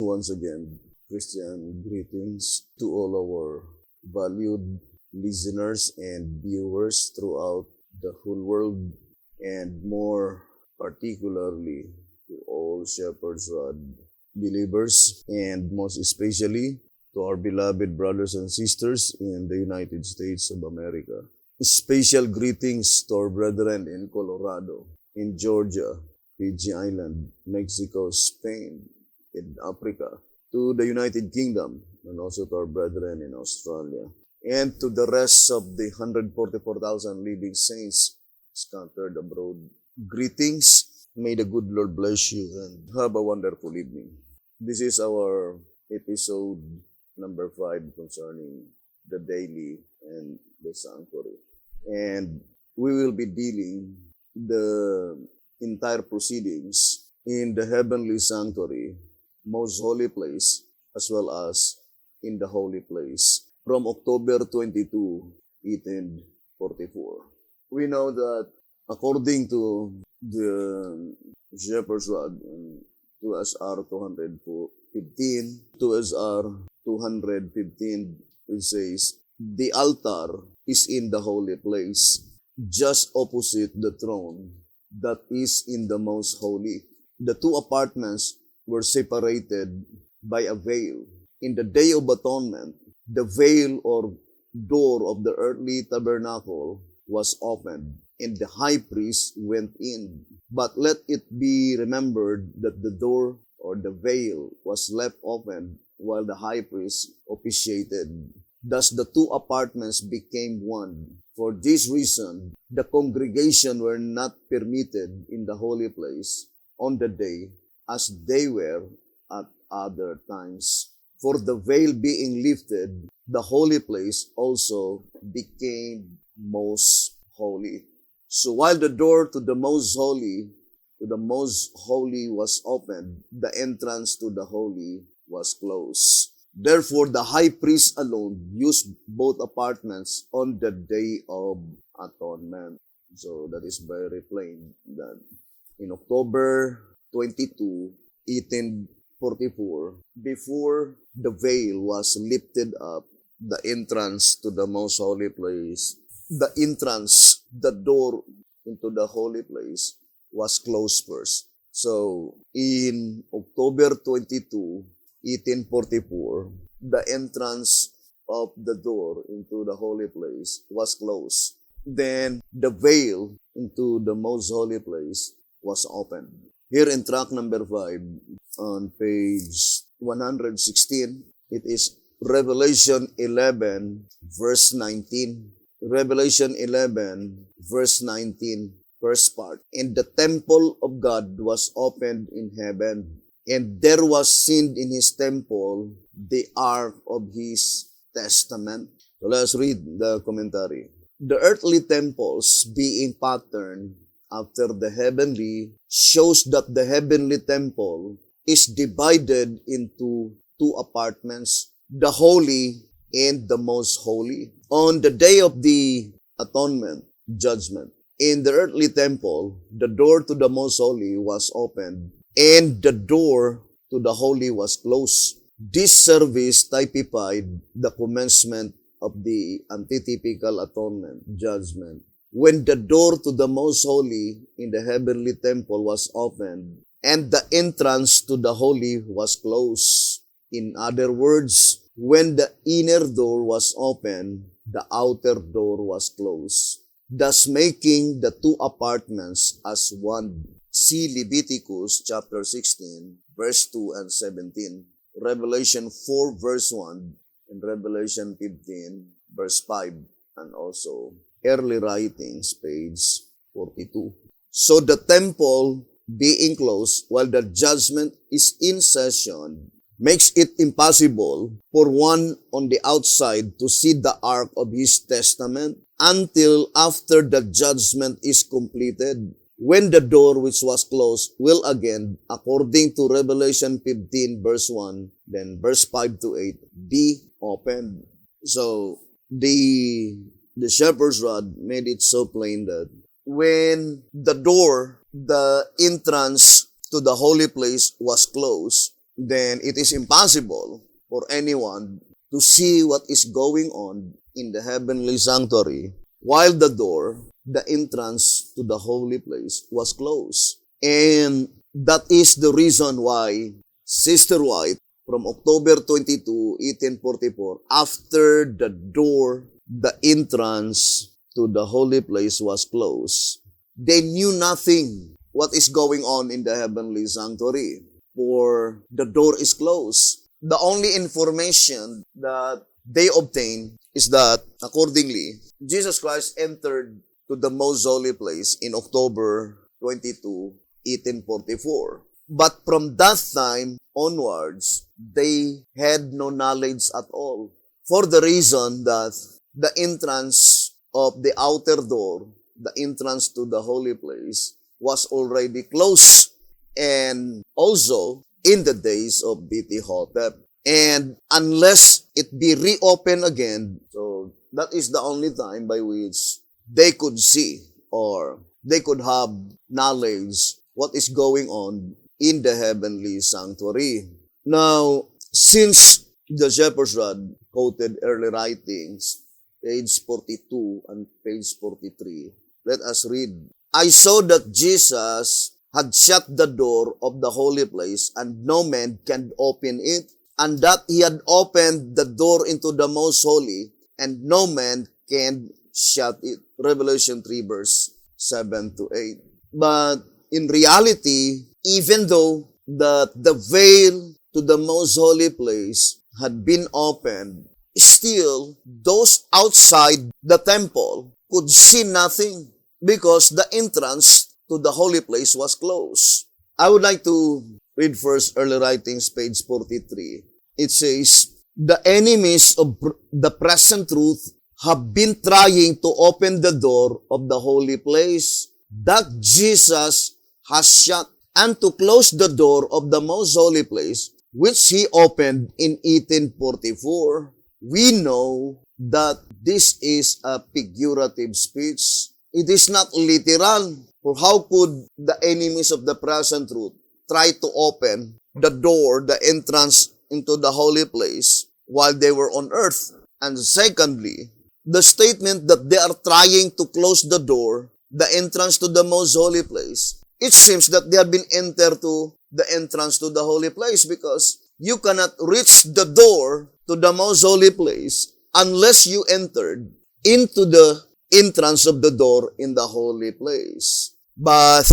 Once again, Christian greetings to all our valued listeners and viewers throughout the whole world, and more particularly to all Shepherd's Rod believers, and most especially to our beloved brothers and sisters in the United States of America. Special greetings to our brethren in Colorado, in Georgia, Fiji Island, Mexico, Spain, in Africa, to the United Kingdom, and also to our brethren in Australia, and to the rest of the 144,000 living saints scattered abroad. Greetings. May the good Lord bless you and have a wonderful evening. This is our episode number 5 concerning the daily and the sanctuary. And we will be dealing the entire proceedings in the heavenly sanctuary, most holy place, as well as in the holy place from October 22, 1844. We know that according to the Shepherd's Rod, 2SR 215, 2SR 215, it says, the altar is in the holy place, just opposite the throne that is in the most holy. The two apartments were separated by a veil. In the Day of Atonement, the veil or door of the earthly tabernacle was opened, and the high priest went in. But let it be remembered that the door or the veil was left open while the high priest officiated. Thus the two apartments became one. For this reason, the congregation were not permitted in the holy place on the day as they were at other times. For the veil being lifted, the holy place also became most holy. So while the door to the most holy was opened, the entrance to the holy was closed. Therefore, the high priest alone used both apartments on the Day of Atonement. So that is very plain that in October 22, 1844, before the veil was lifted up, the entrance to the most holy place, the door into the holy place was closed first. So in October 22, 1844, the entrance of the door into the holy place was closed. Then the veil into the most holy place was opened. Here in track number 5, on page 116, it is Revelation 11, verse 19. Revelation 11, verse 19, first part. And the temple of God was opened in heaven, and there was seen in his temple the ark of his testament. So let's read the commentary. The earthly temples being patterned after the heavenly shows that the heavenly temple is divided into two apartments, the holy and the most holy. On the day of the atonement, judgment, in the earthly temple, the door to the most holy was opened, and the door to the holy was closed. This service typified the commencement of the antitypical atonement, judgment, when the door to the most holy in the heavenly temple was opened, and the entrance to the holy was closed. In other words, when the inner door was open, the outer door was closed, thus making the two apartments as one. See Leviticus chapter 16, verse 2 and 17, Revelation 4, verse 1, and Revelation 15, verse 5, and also Early Writings, page 42. So the temple being closed while the judgment is in session makes it impossible for one on the outside to see the ark of his testament until after the judgment is completed, when the door which was closed will again, according to Revelation 15 verse 1, then verse 5 to 8, be opened. So the shepherd's rod made it so plain that when the door, the entrance to the holy place was closed, then it is impossible for anyone to see what is going on in the heavenly sanctuary while the door, the entrance to the holy place, was closed. And that is the reason why Sister White, from October 22, 1844, after the door, the entrance to the holy place was closed, they knew nothing what is going on in the heavenly sanctuary, for the door is closed. The only information that they obtained is that, accordingly, Jesus Christ entered to the most holy place in October 22, 1844. But from that time onwards, they had no knowledge at all, for the reason that the entrance of the outer door, the entrance to the holy place, was already closed, and also in the days of B.T. Hotep. And unless it be reopened again, so that is the only time by which they could see or they could have knowledge what is going on in the heavenly sanctuary. Now, since the shepherd's rod quoted early writings, page 42 and page 43, let us read. I saw that Jesus had shut the door of the holy place, and no man can open it, and that he had opened the door into the most holy, and no man can shut it. Revelation 3 verse 7 to 8. But in reality, even though the veil to the most holy place had been opened, still those outside the temple could see nothing because the entrance to the holy place was closed. I would like to read first early writings, page 43. It says, the enemies of the present truth have been trying to open the door of the holy place that Jesus has shut, and to close the door of the most holy place, which he opened in 1844. We know that this is a figurative speech. It is not literal. For how could the enemies of the present truth try to open the door, the entrance into the holy place while they were on earth? And secondly, the statement that they are trying to close the door, the entrance to the most holy place, it seems that they have been entered to the entrance to the holy place, because you cannot reach the door to the most holy place unless you entered into the entrance of the door in the holy place. But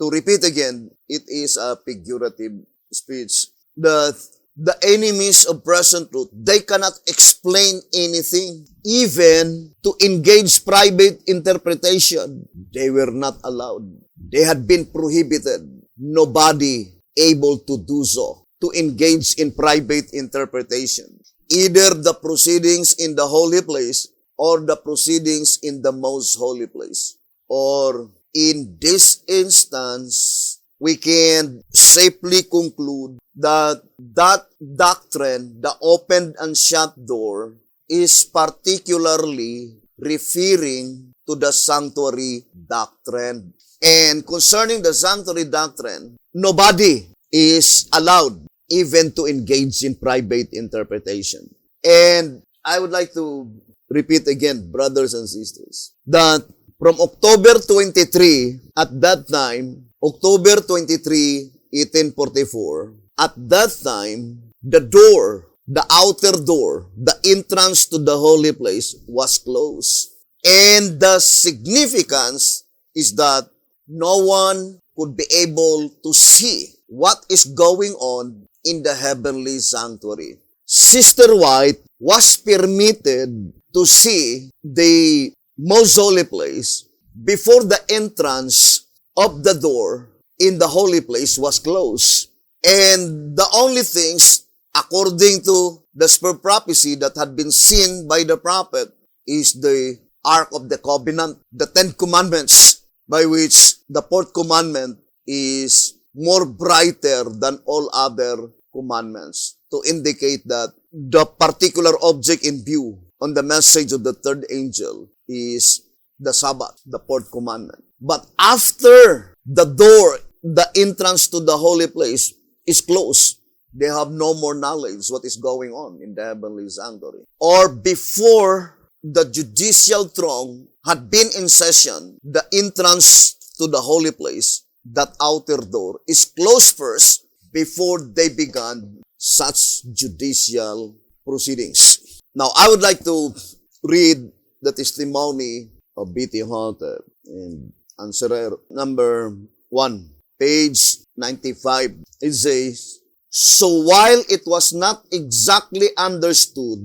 to repeat again, it is a figurative speech. The enemies of present truth, they cannot explain anything. Even to engage private interpretation, they were not allowed. They had been prohibited. Nobody able to do so, to engage in private interpretation. Either the proceedings in the holy place or the proceedings in the most holy place. Or in this instance, we can safely conclude that that doctrine, the opened and shut door, is particularly referring to the sanctuary doctrine. And concerning the sanctuary doctrine, nobody is allowed even to engage in private interpretation. And I would like to repeat again, brothers and sisters, that from October 23, at that time, October 23, 1844, at that time, the door, the outer door, the entrance to the holy place was closed. And the significance is that no one could be able to see what is going on in the heavenly sanctuary. Sister White was permitted to see the most holy place before the entrance of the door in the holy place was closed. And the only things, according to the spirit prophecy that had been seen by the prophet, is the Ark of the Covenant, the 10 Commandments, by which the 4th commandment is more brighter than all other commandments, to indicate that the particular object in view on the message of the 3rd angel is the Sabbath, the 4th commandment. But after the door, the entrance to the holy place is closed, they have no more knowledge what is going on in the heavenly sanctuary. Or before the judicial throne had been in session, the entrance to the holy place, that outer door, is closed first before they began such judicial proceedings. Now, I would like to read the testimony of B.T. Halter in Answerer number 1, page 95. It says, "So while it was not exactly understood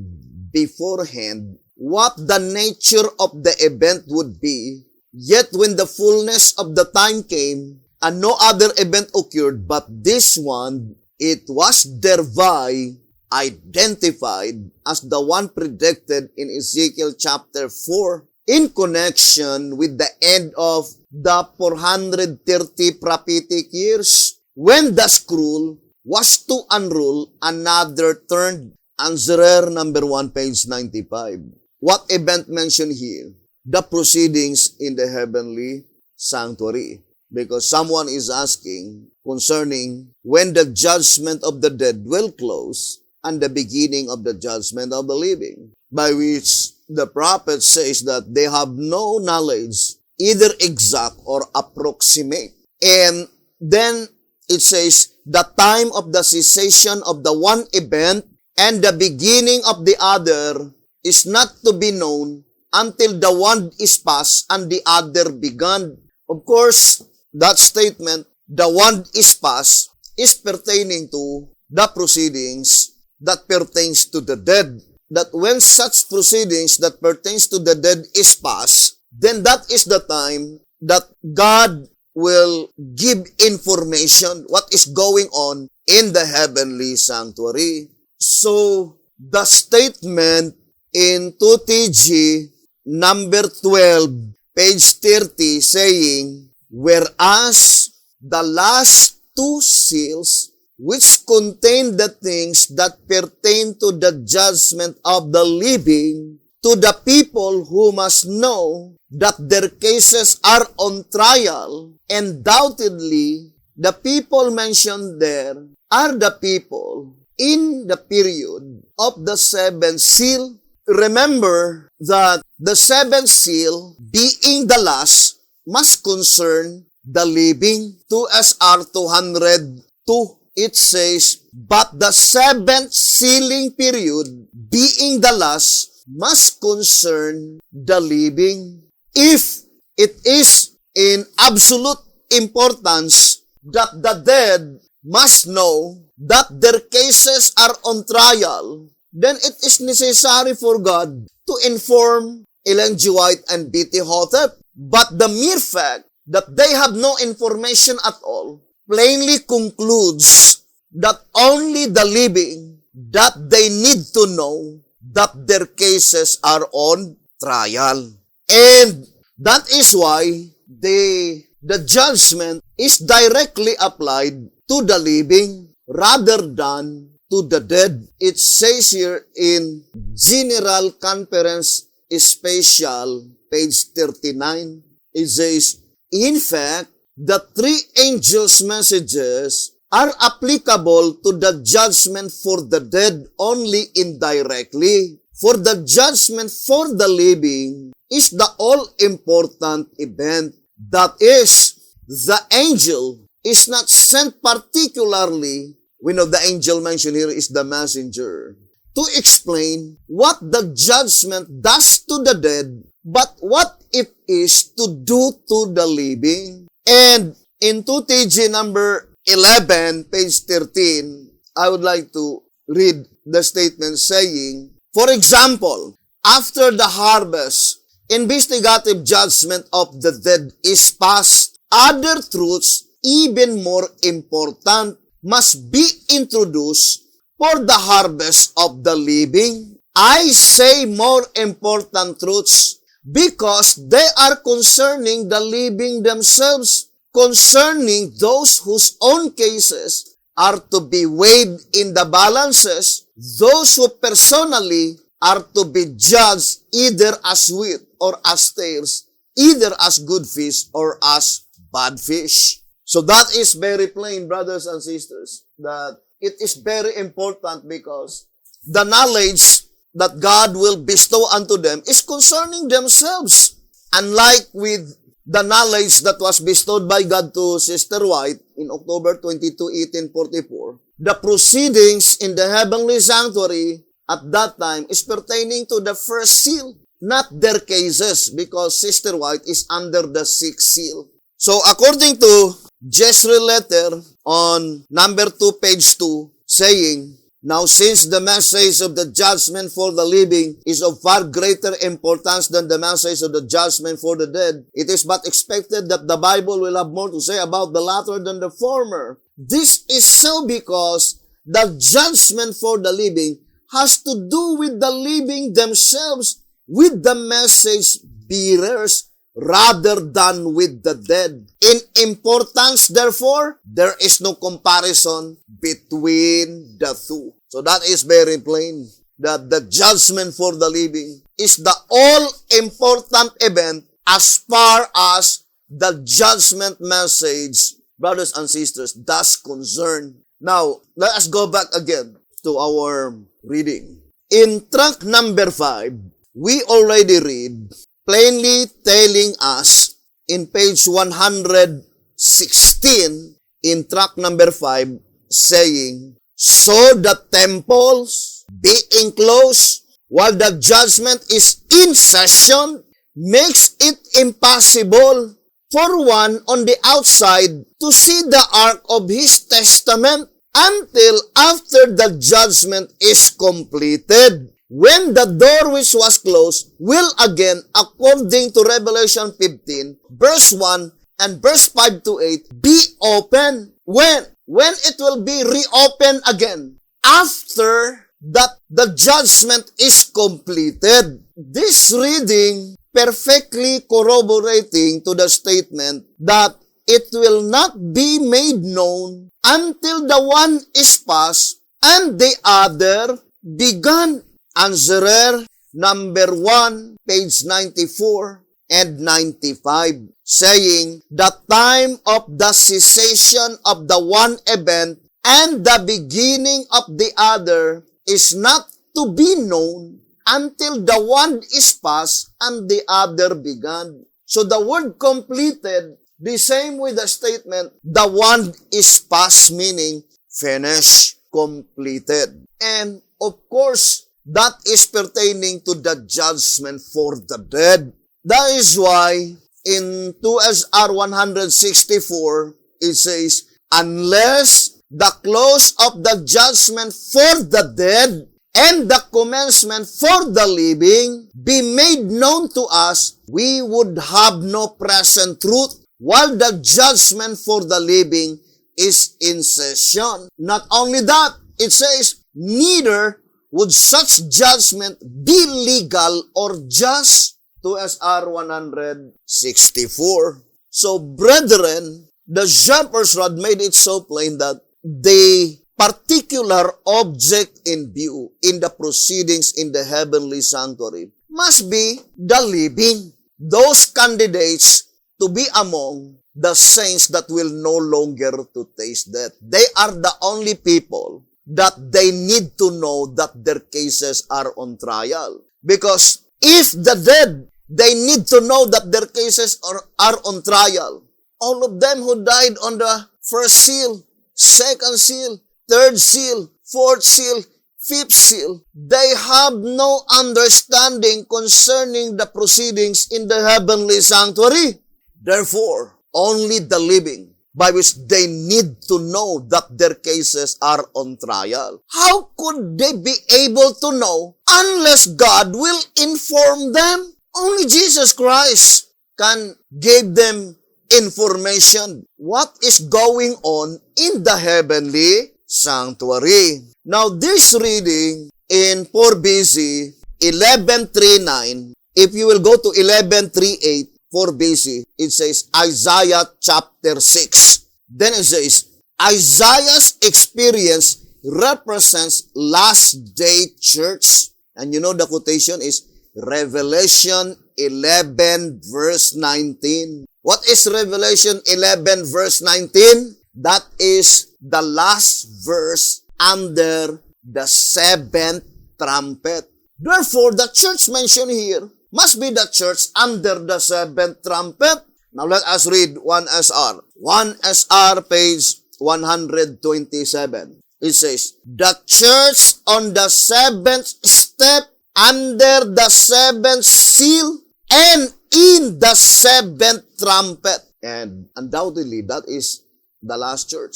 beforehand what the nature of the event would be, yet when the fullness of the time came, and no other event occurred but this one, it was thereby identified as the one predicted in Ezekiel chapter 4 in connection with the end of the 430 prophetic years, when the scroll was to unroll, another turned." Answerer number 1, page 95. What event mentioned here? The proceedings in the heavenly sanctuary. Because someone is asking concerning when the judgment of the dead will close and the beginning of the judgment of the living, by which the prophet says that they have no knowledge, either exact or approximate. And then it says, the time of the cessation of the one event and the beginning of the other is not to be known until the one is past and the other begun. Of course, that statement, the one is past, is pertaining to the proceedings that pertains to the dead. That when such proceedings that pertains to the dead is past, then that is the time that God will give information what is going on in the heavenly sanctuary. So, the statement in 2TG number 12, page 30, saying, "Whereas the last two seals, which contain the things that pertain to the judgment of the living, to the people who must know that their cases are on trial, undoubtedly, the people mentioned there are the people in the period of the seventh seal." Remember that the seventh seal, being the last, must concern the living. 2 SR 202, it says, "But the seventh sealing period, being the last, must concern the living." If it is in absolute importance that the dead must know that their cases are on trial, then it is necessary for God to inform Ellen G. White and B.T. Hotep. But the mere fact that they have no information at all plainly concludes that only the living, that they need to know that their cases are on trial. And that is why the judgment is directly applied to the living rather than to the dead. It says here in General Conference Special, page 39, it says, "In fact, the three angels' messages are applicable to the judgment for the dead only indirectly. For the judgment for the living is the all-important event. That is, the angel is not sent particularly," we know the angel mentioned here is the messenger, "to explain what the judgment does to the dead, but what it is to do to the living." And in 2TG number 11, page 13, I would like to read the statement saying, "For example, after the harvest, investigative judgment of the dead is passed. Other truths, even more important, must be introduced for the harvest of the living. I say more important truths because they are concerning the living themselves, concerning those whose own cases are to be weighed in the balances, those who personally are to be judged either as wheat or as tares, either as good fish or as bad fish." So that is very plain, brothers and sisters, that it is very important because the knowledge that God will bestow unto them is concerning themselves. Unlike with the knowledge that was bestowed by God to Sister White in October 22, 1844, the proceedings in the heavenly sanctuary at that time is pertaining to the first seal, not their cases, because Sister White is under the sixth seal. So according to Jezreel letter on number 2, page 2, saying, now since the message of the judgment for the living is of far greater importance than the message of the judgment for the dead, it is but expected that the Bible will have more to say about the latter than the former. This is so because the judgment for the living has to do with the living themselves, with the message bearers, rather than with the dead. In importance, therefore, there is no comparison between the two. So that is very plain, that the judgment for the living is the all-important event as far as the judgment message, brothers and sisters, does concern. Now, let us go back again to our reading. In tract number 5, we already read, plainly telling us in page 116 in tract number 5, saying, so the temples being closed while the judgment is in session makes it impossible for one on the outside to see the ark of his testament until after the judgment is completed, when the door which was closed will again, according to Revelation 15, verse 1 and verse 5 to 8, be open. When it will be reopened again, after that the judgment is completed. This reading perfectly corroborating to the statement that it will not be made known until the one is past and the other begun. Answerer number 1, page 94 and 95, saying, the time of the cessation of the one event and the beginning of the other is not to be known until the one is past and the other begun. So the word completed, the same with the statement, the one is past, meaning finished, completed. And of course, that is pertaining to the judgment for the dead. That is why in 2 SR 164, it says, unless the close of the judgment for the dead and the commencement for the living be made known to us, we would have no present truth while the judgment for the living is in session. Not only that, it says, neither would such judgment be legal or just, to SR 164. So, brethren, the shepherd's rod made it so plain that the particular object in view in the proceedings in the heavenly sanctuary must be the living. Those candidates to be among the saints that will no longer to taste death. They are the only people that they need to know that their cases are on trial. Because if the dead, they need to know that their cases are on trial. All of them who died on the first seal, second seal, third seal, fourth seal, fifth seal, they have no understanding concerning the proceedings in the heavenly sanctuary. Therefore, only the living, by which they need to know that their cases are on trial. How could they be able to know unless God will inform them? Only Jesus Christ can give them information what is going on in the heavenly sanctuary. Now, this reading in 4 BC, 11:3-9, if you will go to 11:3-8, 4 BC, it says Isaiah chapter 6. Then it says, Isaiah's experience represents last day church. And you know the quotation is Revelation 11 verse 19. What is Revelation 11 verse 19? That is the last verse under the seventh trumpet. Therefore, the church mentioned here must be the church under the seventh trumpet. Now let us read 1SR. 1SR, page 127. It says, the church on the seventh step, under the seventh seal, and in the seventh trumpet. And undoubtedly, that is the last church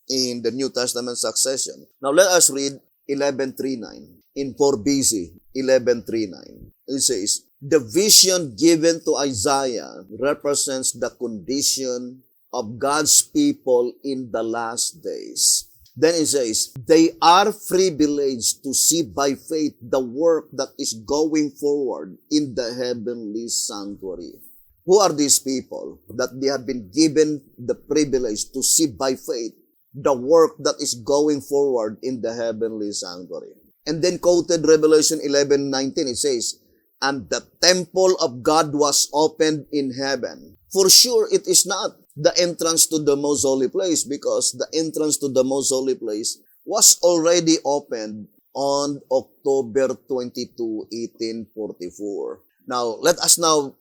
in the New Testament succession. Now let us read 11:39 in 4 BC, 11:39. It says, the vision given to Isaiah represents the condition of God's people in the last days. Then it says, they are privileged to see by faith the work that is going forward in the heavenly sanctuary. Who are these people that they have been given the privilege to see by faith the work that is going forward in the heavenly sanctuary? And then quoted Revelation 11:19, it says, and the temple of God was opened in heaven. For sure, it is not the entrance to the most holy place, because the entrance to the most holy place was already opened on October 22, 1844. Now, let us now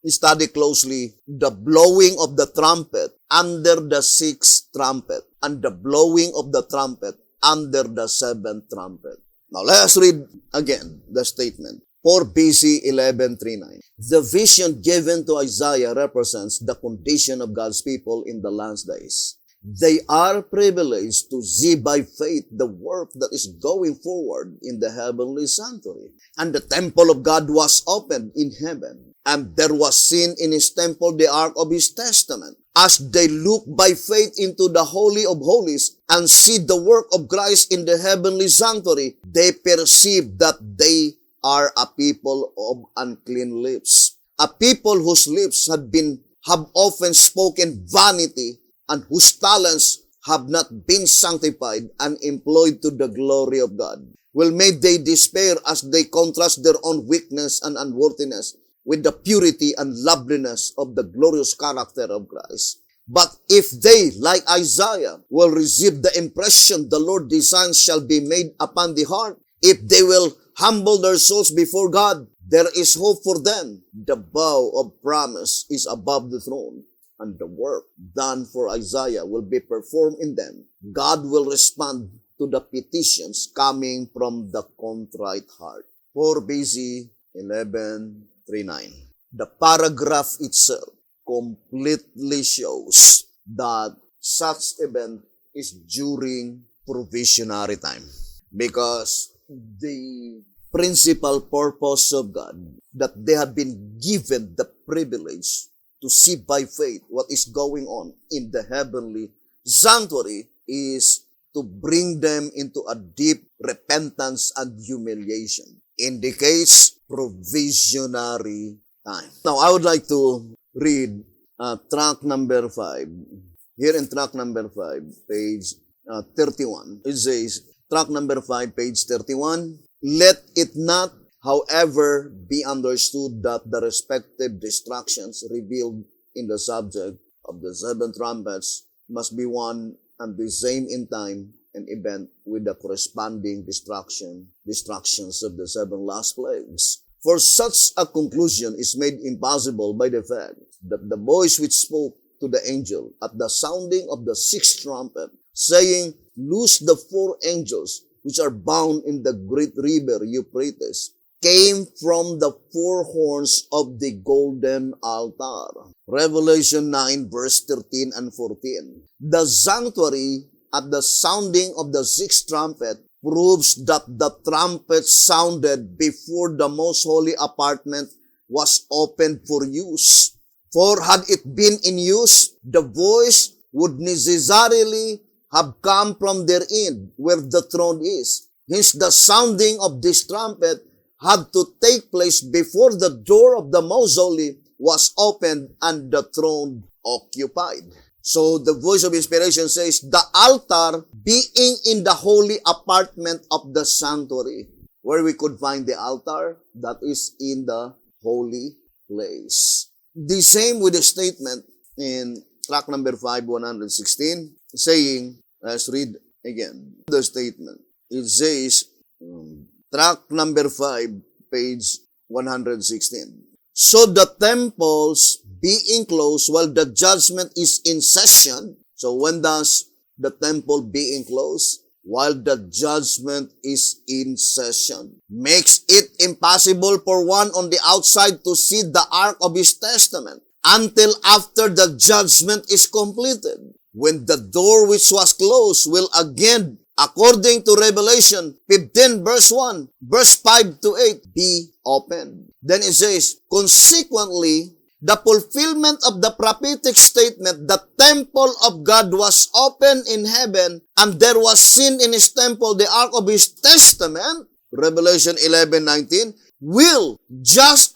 study closely the blowing of the trumpet under the sixth trumpet and the blowing of the trumpet under the seventh trumpet. Now, let us read again the statement. 4 BC 11:39. The vision given to Isaiah represents the condition of God's people in the last days. They are privileged to see by faith the work that is going forward in the heavenly sanctuary. And the temple of God was opened in heaven, and there was seen in his temple the ark of his testament. As they look by faith into the Holy of Holies and see the work of Christ in the heavenly sanctuary, they perceive that they are a people of unclean lips, a people whose lips have often spoken vanity, and whose talents have not been sanctified and employed to the glory of God. Well, may they despair as they contrast their own weakness and unworthiness with the purity and loveliness of the glorious character of Christ. But if they, like Isaiah, will receive the impression the Lord designs shall be made upon the heart, if they will humble their souls before God, there is hope for them. The bow of promise is above the throne, and the work done for Isaiah will be performed in them. God will respond to the petitions coming from the contrite heart. 4 BC 11:39. The paragraph itself completely shows that such event is during provisionary time, because the principal purpose of God, that they have been given the privilege to see by faith what is going on in the heavenly sanctuary, is to bring them into a deep repentance and humiliation. Indicates provisionary time. Now, I would like to read tract number 5. Here in tract number 5, page 31, it says, tract number 5, page 31, let it not, however, be understood that the respective distractions revealed in the subject of the seven trumpets must be one and the same in time and event with the corresponding distractions of the seven last plagues. For such a conclusion is made impossible by the fact that the voice which spoke to the angel at the sounding of the sixth trumpet, saying, loose the 4 angels which are bound in the great river Euphrates, came from the 4 horns of the golden altar. Revelation 9 verse 13 and 14. The sanctuary at the sounding of the sixth trumpet proves that the trumpet sounded before the most holy apartment was opened for use. For had it been in use, the voice would necessarily have come from their end, where the throne is. Hence, the sounding of this trumpet had to take place before the door of the most holy was opened and the throne occupied. So, the voice of inspiration says, the altar being in the holy apartment of the sanctuary. Where we could find the altar, that is in the holy place. The same with the statement in tract number 5, 116, saying, let's read again the statement. It says, track number 5, page 116. So the temples being closed while the judgment is in session. So when does the temple being closed? While the judgment is in session. Makes it impossible for one on the outside to see the ark of his testament until after the judgment is completed, when the door which was closed will again, according to Revelation 15 verse 1, verse 5 to 8, be opened. Then it says, consequently, the fulfillment of the prophetic statement, the temple of God was open in heaven, and there was seen in his temple the ark of his testament, Revelation 11:19, will, just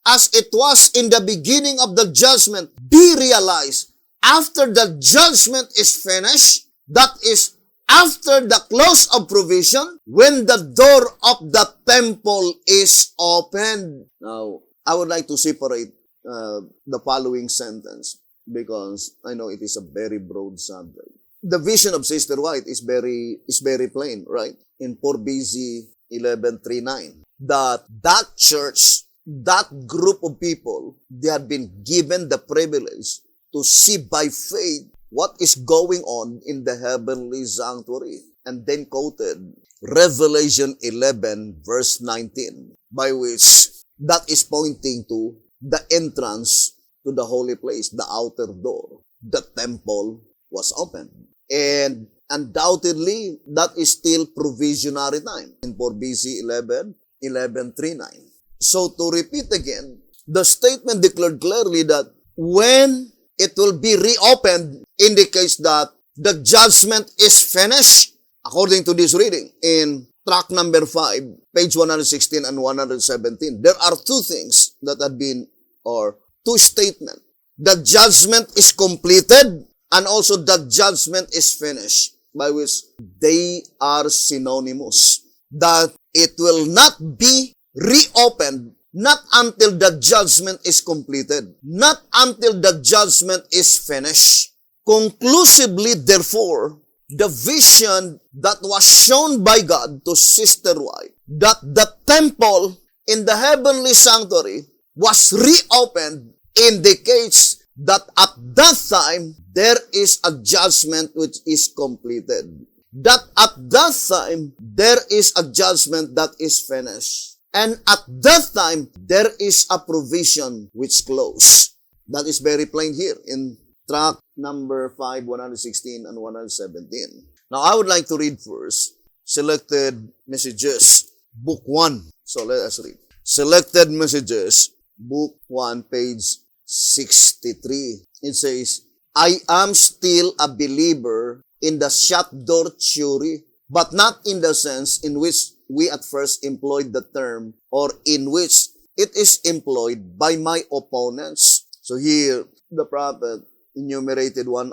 as it was in the beginning of the judgment, be realized after the judgment is finished, that is, after the close of provision, when the door of the temple is opened. Now, I would like to separate the following sentence because I know it is a very broad subject. The vision of Sister White is very plain, right? In 4 BC 11:39, that church, that group of people, they had been given the privilege to see by faith what is going on in the heavenly sanctuary, and then quoted Revelation 11 verse 19, by which that is pointing to the entrance to the holy place, the outer door. The temple was opened. And undoubtedly, that is still provisionary time in 4 BC 11:39. So to repeat again, the statement declared clearly that when it will be reopened indicates that the judgment is finished, according to this reading in track number 5, page 116 and 117. There are two things that have been, or two statements. The judgment is completed and also the judgment is finished, by which they are synonymous. That it will not be reopened not until the judgment is completed, not until the judgment is finished. Conclusively, therefore, the vision that was shown by God to Sister White, that the temple in the heavenly sanctuary was reopened, indicates that at that time, there is a judgment which is completed. That at that time, there is a judgment that is finished. And at that time, there is a provision which closed. That is very plain here in track number 5, 116 and 117. Now, I would like to read first Selected Messages, Book 1. So, let us read. Selected Messages, Book 1, page 63. It says, I am still a believer in the shut door theory, but not in the sense in which we at first employed the term or in which it is employed by my opponents. So here, the prophet enumerated one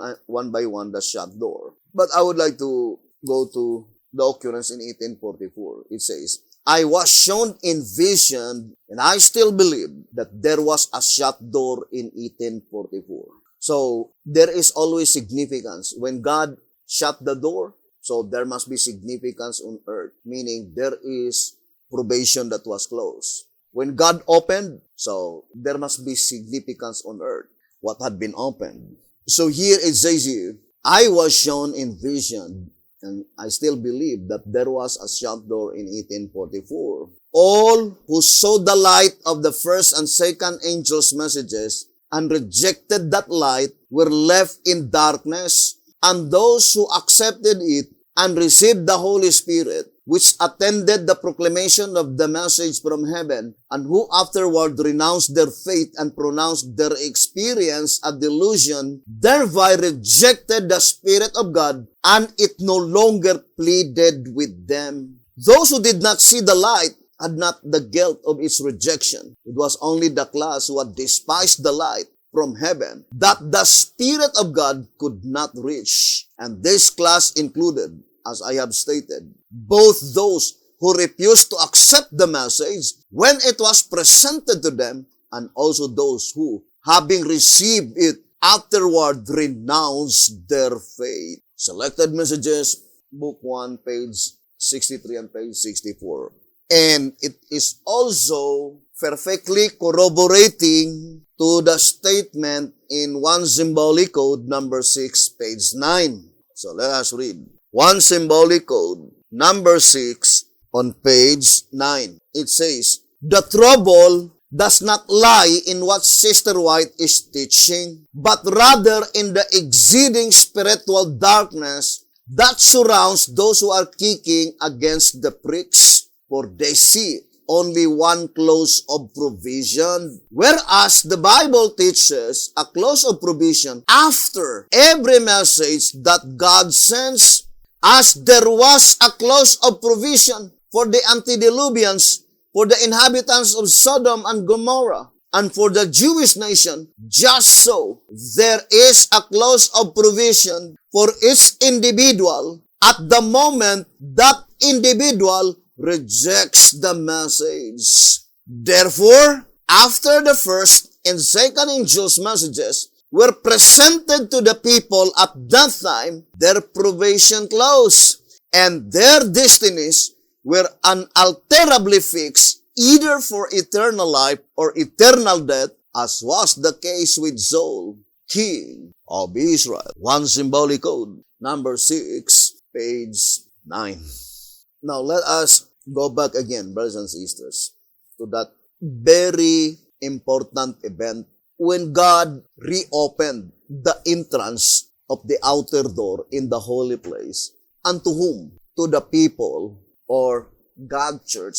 by one the shut door. But I would like to go to the occurrence in 1844. It says, I was shown in vision, and I still believe that there was a shut door in 1844. So, there is always significance. When God shut the door, so there must be significance on earth, meaning there is probation that was closed. When God opened, so there must be significance on earth, what had been opened. So here it says here, I was shown in vision, and I still believe that there was a shut door in 1844. All who saw the light of the first and second angels' messages and rejected that light were left in darkness, and those who accepted it and received the Holy Spirit, which attended the proclamation of the message from heaven, and who afterward renounced their faith and pronounced their experience a delusion, thereby rejected the Spirit of God, and it no longer pleaded with them. Those who did not see the light had not the guilt of its rejection. It was only the class who had despised the light from heaven that the Spirit of God could not reach. And this class included, as I have stated, both those who refused to accept the message when it was presented to them, and also those who, having received it, afterward renounced their faith. Selected Messages, Book 1, page 63 and page 64. And it is also perfectly corroborating to the statement in 1 Symbolic Code number 6, page 9. So let us read. 1 Symbolic Code number 6 on page 9. It says, the trouble does not lie in what Sister White is teaching, but rather in the exceeding spiritual darkness that surrounds those who are kicking against the pricks, for they see only one close of provision, whereas the Bible teaches a close of provision after every message that God sends, as there was a close of provision for the antediluvians, for the inhabitants of Sodom and Gomorrah, and for the Jewish nation, just so there is a close of provision for each individual at the moment that individual rejects the message. Therefore, after the first and second angel's messages were presented to the people at that time, their probation closed, and their destinies were unalterably fixed either for eternal life or eternal death, as was the case with Saul, king of Israel. 1 Symbolic Code, number 6, page 9. Now let us go back again, brothers and sisters, to that very important event when God reopened the entrance of the outer door in the holy place. Unto whom? To the people or God church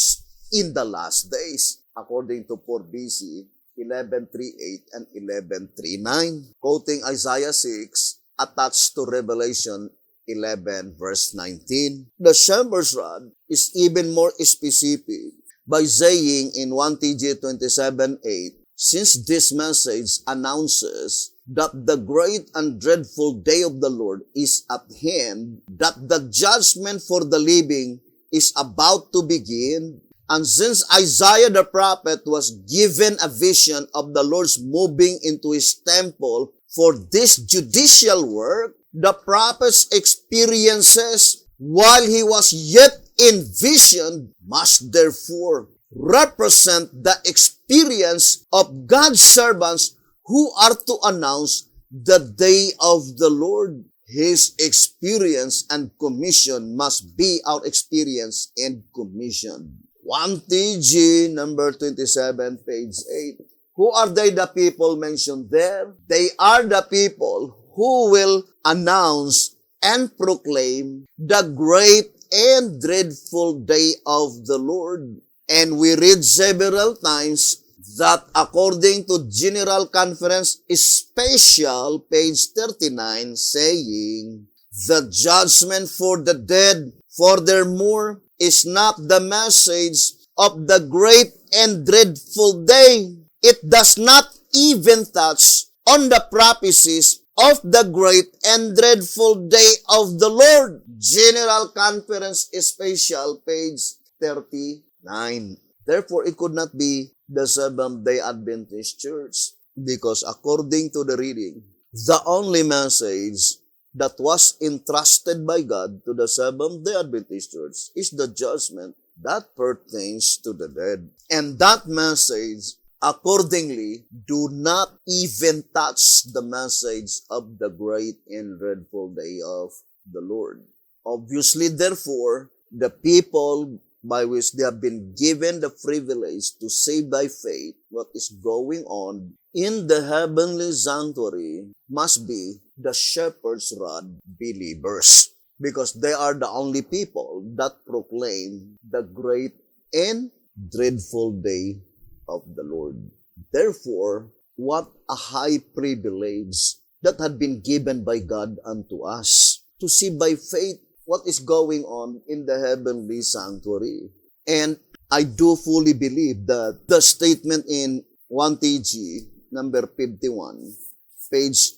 in the last days, according to 4 BC, 11:3:8 and 11:3:9, quoting Isaiah 6, attached to Revelation 11, verse 19. The shepherd's rod is even more specific by saying in 1 TG 27:8, since this message announces that the great and dreadful day of the Lord is at hand, that the judgment for the living is about to begin, and since Isaiah the prophet was given a vision of the Lord's moving into his temple for this judicial work, the prophet's experiences while he was yet in vision must therefore represent the experience of God's servants who are to announce the day of the Lord. His experience and commission must be our experience and commission. 1 TG number 27, page 8. Who are they, the people mentioned there? They are the people who will announce and proclaim the great and dreadful day of the Lord. And we read several times that according to General Conference Special, page 39, saying, the judgment for the dead, furthermore, is not the message of the great and dreadful day. It does not even touch on the prophecies of the great and dreadful day of the Lord. General Conference Special, page 39. Therefore, it could not be the Seventh-day Adventist Church, because according to the reading, the only message that was entrusted by God to the Seventh-day Adventist Church is the judgment that pertains to the dead. And that message, accordingly, do not even touch the message of the great and dreadful day of the Lord. Obviously, therefore, the people by which they have been given the privilege to say by faith what is going on in the heavenly sanctuary must be the shepherd's rod believers, because they are the only people that proclaim the great and dreadful day of the Lord. Therefore, what a high privilege that had been given by God unto us to see by faith what is going on in the heavenly sanctuary. And I do fully believe that the statement in 1 TG, number 51, page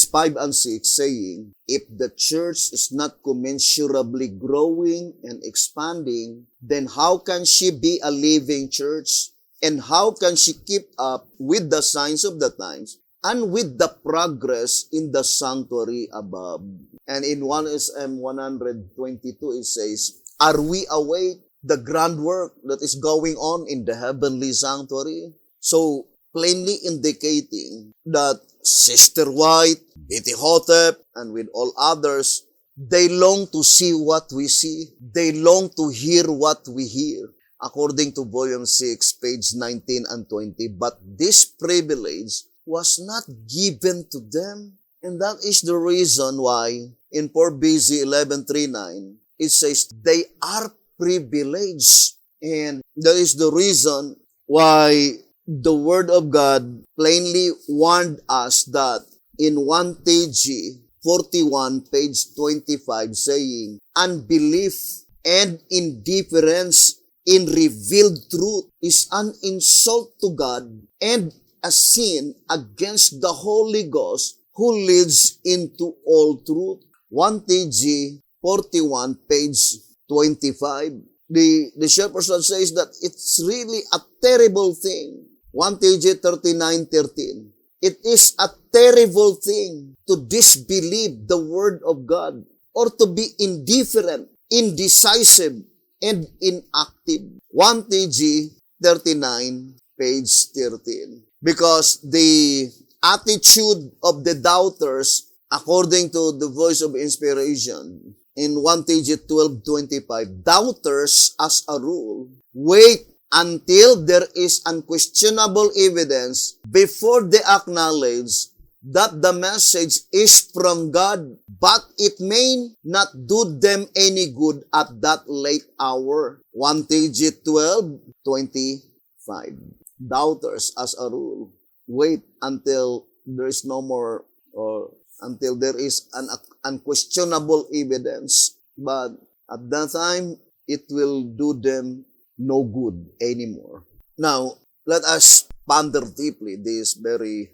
5 and 6, saying, if the church is not commensurably growing and expanding, then how can she be a living church? And how can she keep up with the signs of the times and with the progress in the sanctuary above? And in 1 SM 122, it says, are we awake the grand work that is going on in the heavenly sanctuary? So, plainly indicating that Sister White, Betty Hotep, and with all others, they long to see what we see. They long to hear what we hear. According to volume 6, page 19 and 20. But this privilege was not given to them. And that is the reason why in 4 BC 1139, it says they are privileged. And that is the reason why the Word of God plainly warned us that in 1 TG 41, page 25, saying, unbelief and indifference in revealed truth is an insult to God and a sin against the Holy Ghost who leads into all truth. 1 TG 41, page 25. The Shepherdson says that it's really a terrible thing. 1 TG 39:13. It is a terrible thing to disbelieve the Word of God or to be indifferent, indecisive, and inactive. 1 TG 39, page 13. Because the attitude of the doubters, according to the Voice of Inspiration, in 1 TG 12:25, doubters as a rule wait until there is unquestionable evidence before they acknowledge that the message is from God, but it may not do them any good at that late hour. 1 TG 12:25. Doubters, as a rule, wait until there is no more, or until there is an unquestionable evidence, but at that time, it will do them no good anymore. Now, let us ponder deeply this very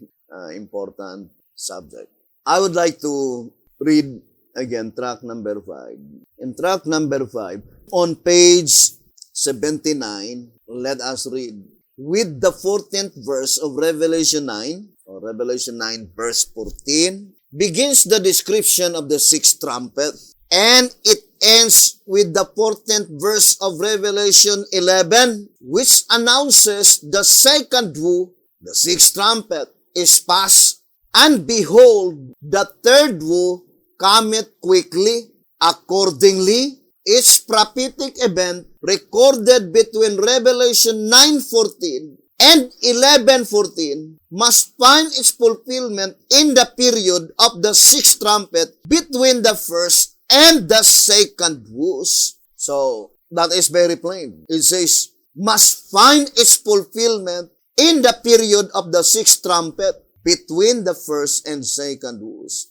important subject. I would like to read again track number 5. In track number 5, on page 79, let us read with the 14th verse of Revelation 9, or Revelation 9 verse 14, begins the description of the sixth trumpet, and it ends with the 14th verse of Revelation 11, which announces the second woe, the sixth trumpet, is past, and behold, the third woe cometh quickly. Accordingly, each prophetic event recorded between Revelation 9:14 and 11:14 must find its fulfillment in the period of the sixth trumpet between the first and the second woes. So, that is very plain. It says, must find its fulfillment in the period of the sixth trumpet between the first and second woes.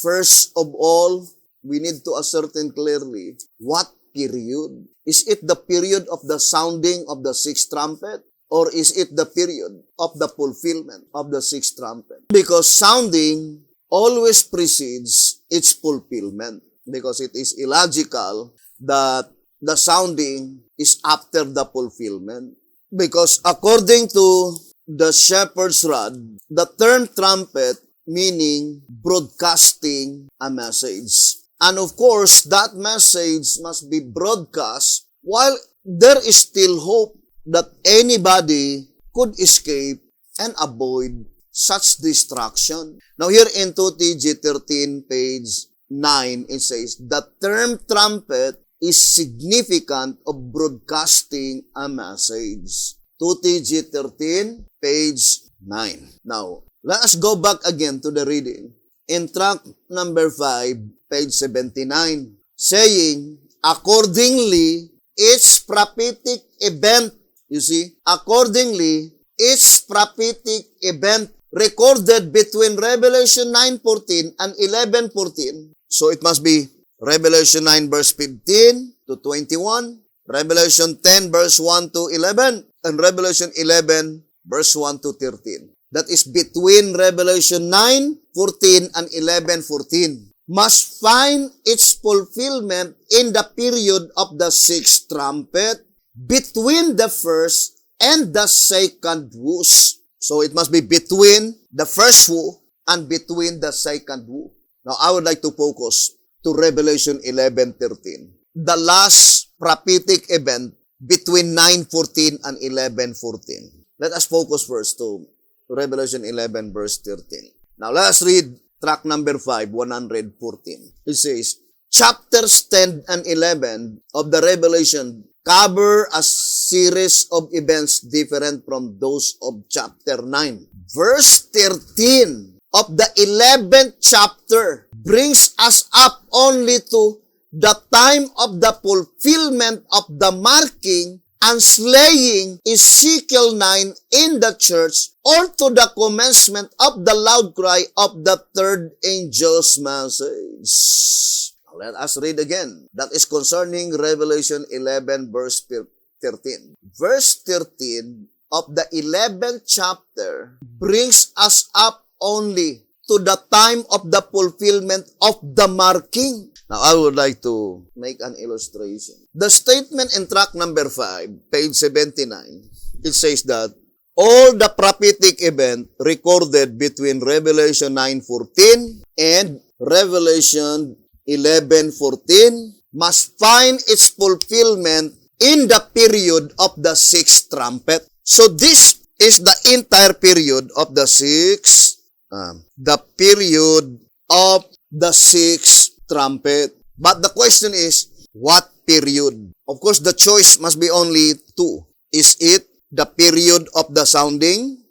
First of all, we need to ascertain clearly what period. Is it the period of the sounding of the sixth trumpet? Or is it the period of the fulfillment of the sixth trumpet? Because sounding always precedes its fulfillment. Because it is illogical that the sounding is after the fulfillment. Because according to the shepherd's rod, the term trumpet meaning broadcasting a message. And of course, that message must be broadcast while there is still hope that anybody could escape and avoid such destruction. Now here in 2 TG 13, page 9, it says, the term trumpet is significant of broadcasting a message. 2 TG 13, page 9. Now, let us go back again to the reading. In track number 5, page 79, saying, accordingly, each prophetic event, you see, accordingly, each prophetic event recorded between Revelation 9:14 and 11:14. So it must be Revelation 9 verse 15 to 21, Revelation 10 verse 1 to 11, and Revelation 11 verse 1 to 13. That is between Revelation 9:14 and 11:14. Must find its fulfillment in the period of the sixth trumpet between the first and the second woes. So it must be between the first woe and between the second woe. Now I would like to focus to Revelation 11:13. The last prophetic event between 9:14 and 11:14. Let us focus first to Revelation 11 verse 13. Now let us read track number 5, 114. It says, chapters 10 and 11 of the Revelation cover a series of events different from those of chapter 9. Verse 13 of the 11th chapter brings us up only to the time of the fulfillment of the marking and slaying Ezekiel 9 in the church, or to the commencement of the loud cry of the third angel's message. Let us read again. That is concerning Revelation 11 verse 13. Verse 13 of the 11th chapter brings us up only to the time of the fulfillment of the marking. Now, I would like to make an illustration. The statement in track number 5, page 79, it says that all the prophetic event recorded between Revelation 9:14 and Revelation 11:14 must find its fulfillment in the period of the sixth trumpet. So this is the entire period of the sixth trumpet. But the question is, what period? Of course, the choice must be only two. Is it the period of the sounding?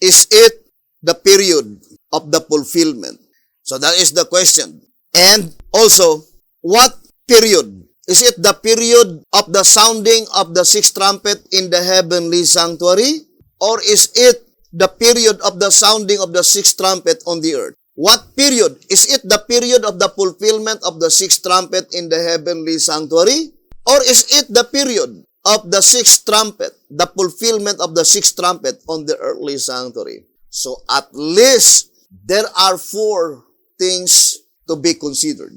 Is it the period of the fulfillment? So that is the question. And also, what period? Is it the period of the sounding of the sixth trumpet in the heavenly sanctuary? Or is it the period of the sounding of the sixth trumpet on the earth? What period? Is it the period of the fulfillment of the sixth trumpet in the heavenly sanctuary? Or is it the period of the sixth trumpet, the fulfillment of the sixth trumpet on the earthly sanctuary? So at least there are 4 things to be considered.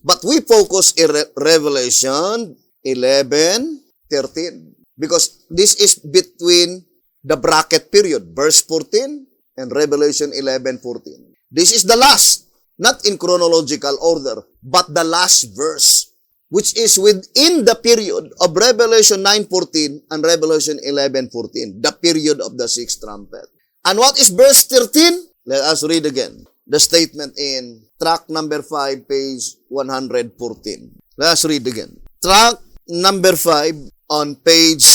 But we focus in Revelation 11:13 because this is between the bracket period, verse 14 and Revelation 11:14. This is the last, not in chronological order, but the last verse, which is within the period of Revelation 9:14 and Revelation 11:14, the period of the sixth trumpet. And what is verse 13? Let us read again the statement in track number 5, page 114. Let us read again. Track number 5 on page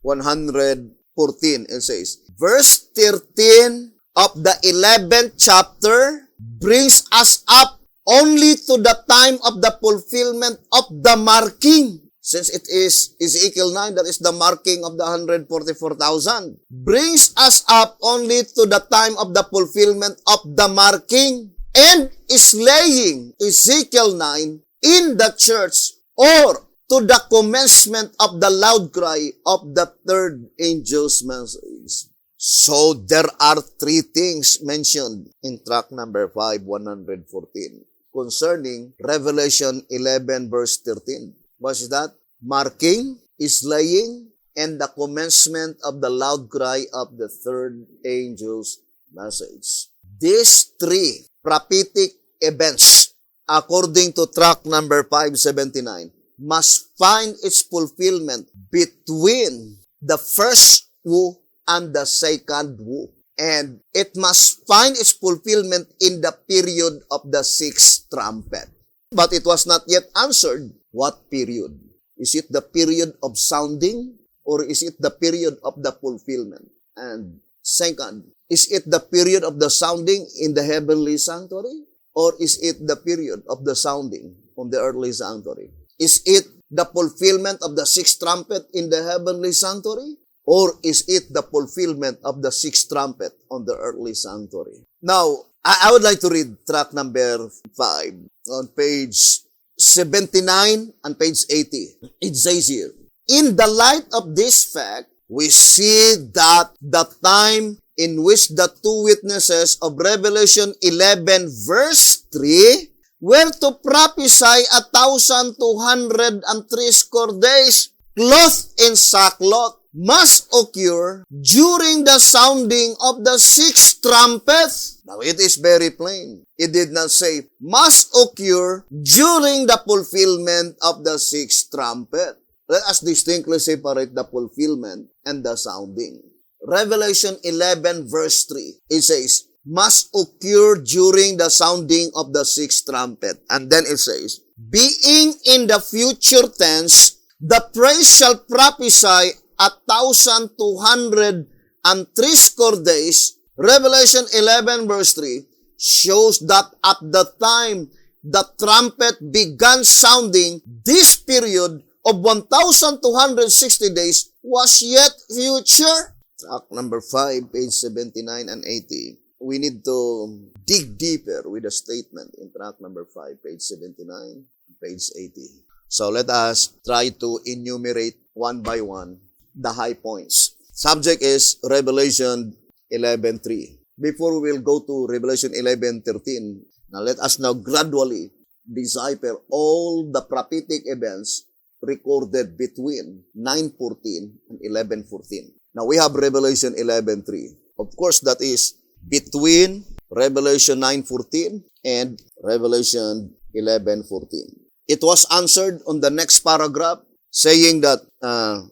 114, it says, verse 13 of the 11th chapter brings us up only to the time of the fulfillment of the marking. Since it is Ezekiel 9, that is the marking of the 144,000. Brings us up only to the time of the fulfillment of the marking and is laying Ezekiel 9 in the church, or to the commencement of the loud cry of the third angel's message. So there are 3 things mentioned in track number 5, 114 concerning Revelation 11 verse 13. What is that? Marking, slaying, and the commencement of the loud cry of the third angel's message. These 3 prophetic events, according to track number 579, must find its fulfillment between the first woe and the second woe. And it must find its fulfillment in the period of the sixth trumpet. But it was not yet answered. What period? Is it the period of sounding, or is it the period of the fulfillment? And second, is it the period of the sounding in the heavenly sanctuary, or is it the period of the sounding on the earthly sanctuary? Is it the fulfillment of the sixth trumpet in the heavenly sanctuary, or is it the fulfillment of the sixth trumpet on the earthly sanctuary? Now, I would like to read track number 5 on page 79 and page 80. It says here, in the light of this fact, we see that the time in which the 2 witnesses of Revelation 11 verse 3 were to prophesy 1,203 days, clothed in sackcloth, must occur during the sounding of the sixth trumpet. Now, it is very plain. It did not say, must occur during the fulfillment of the sixth trumpet. Let us distinctly separate the fulfillment and the sounding. Revelation 11 verse 3, it says, must occur during the sounding of the sixth trumpet. And then it says, being in the future tense, the priest shall prophesy 1,203 days. Revelation 11 verse 3 shows that at the time the trumpet began sounding, this period of 1,260 days was yet future. Track number 5, page 79 and 80. We need to dig deeper with the statement in track number 5, page 79, page 80. So let us try to enumerate one by one the high points. Subject is Revelation 11:3. Before we will go to Revelation 11:13, now let us now gradually decipher all the prophetic events recorded between 9:14 and 11:14. Now we have Revelation 11:3. Of course, that is between Revelation 9:14 and Revelation 11:14. It was answered on the next paragraph saying that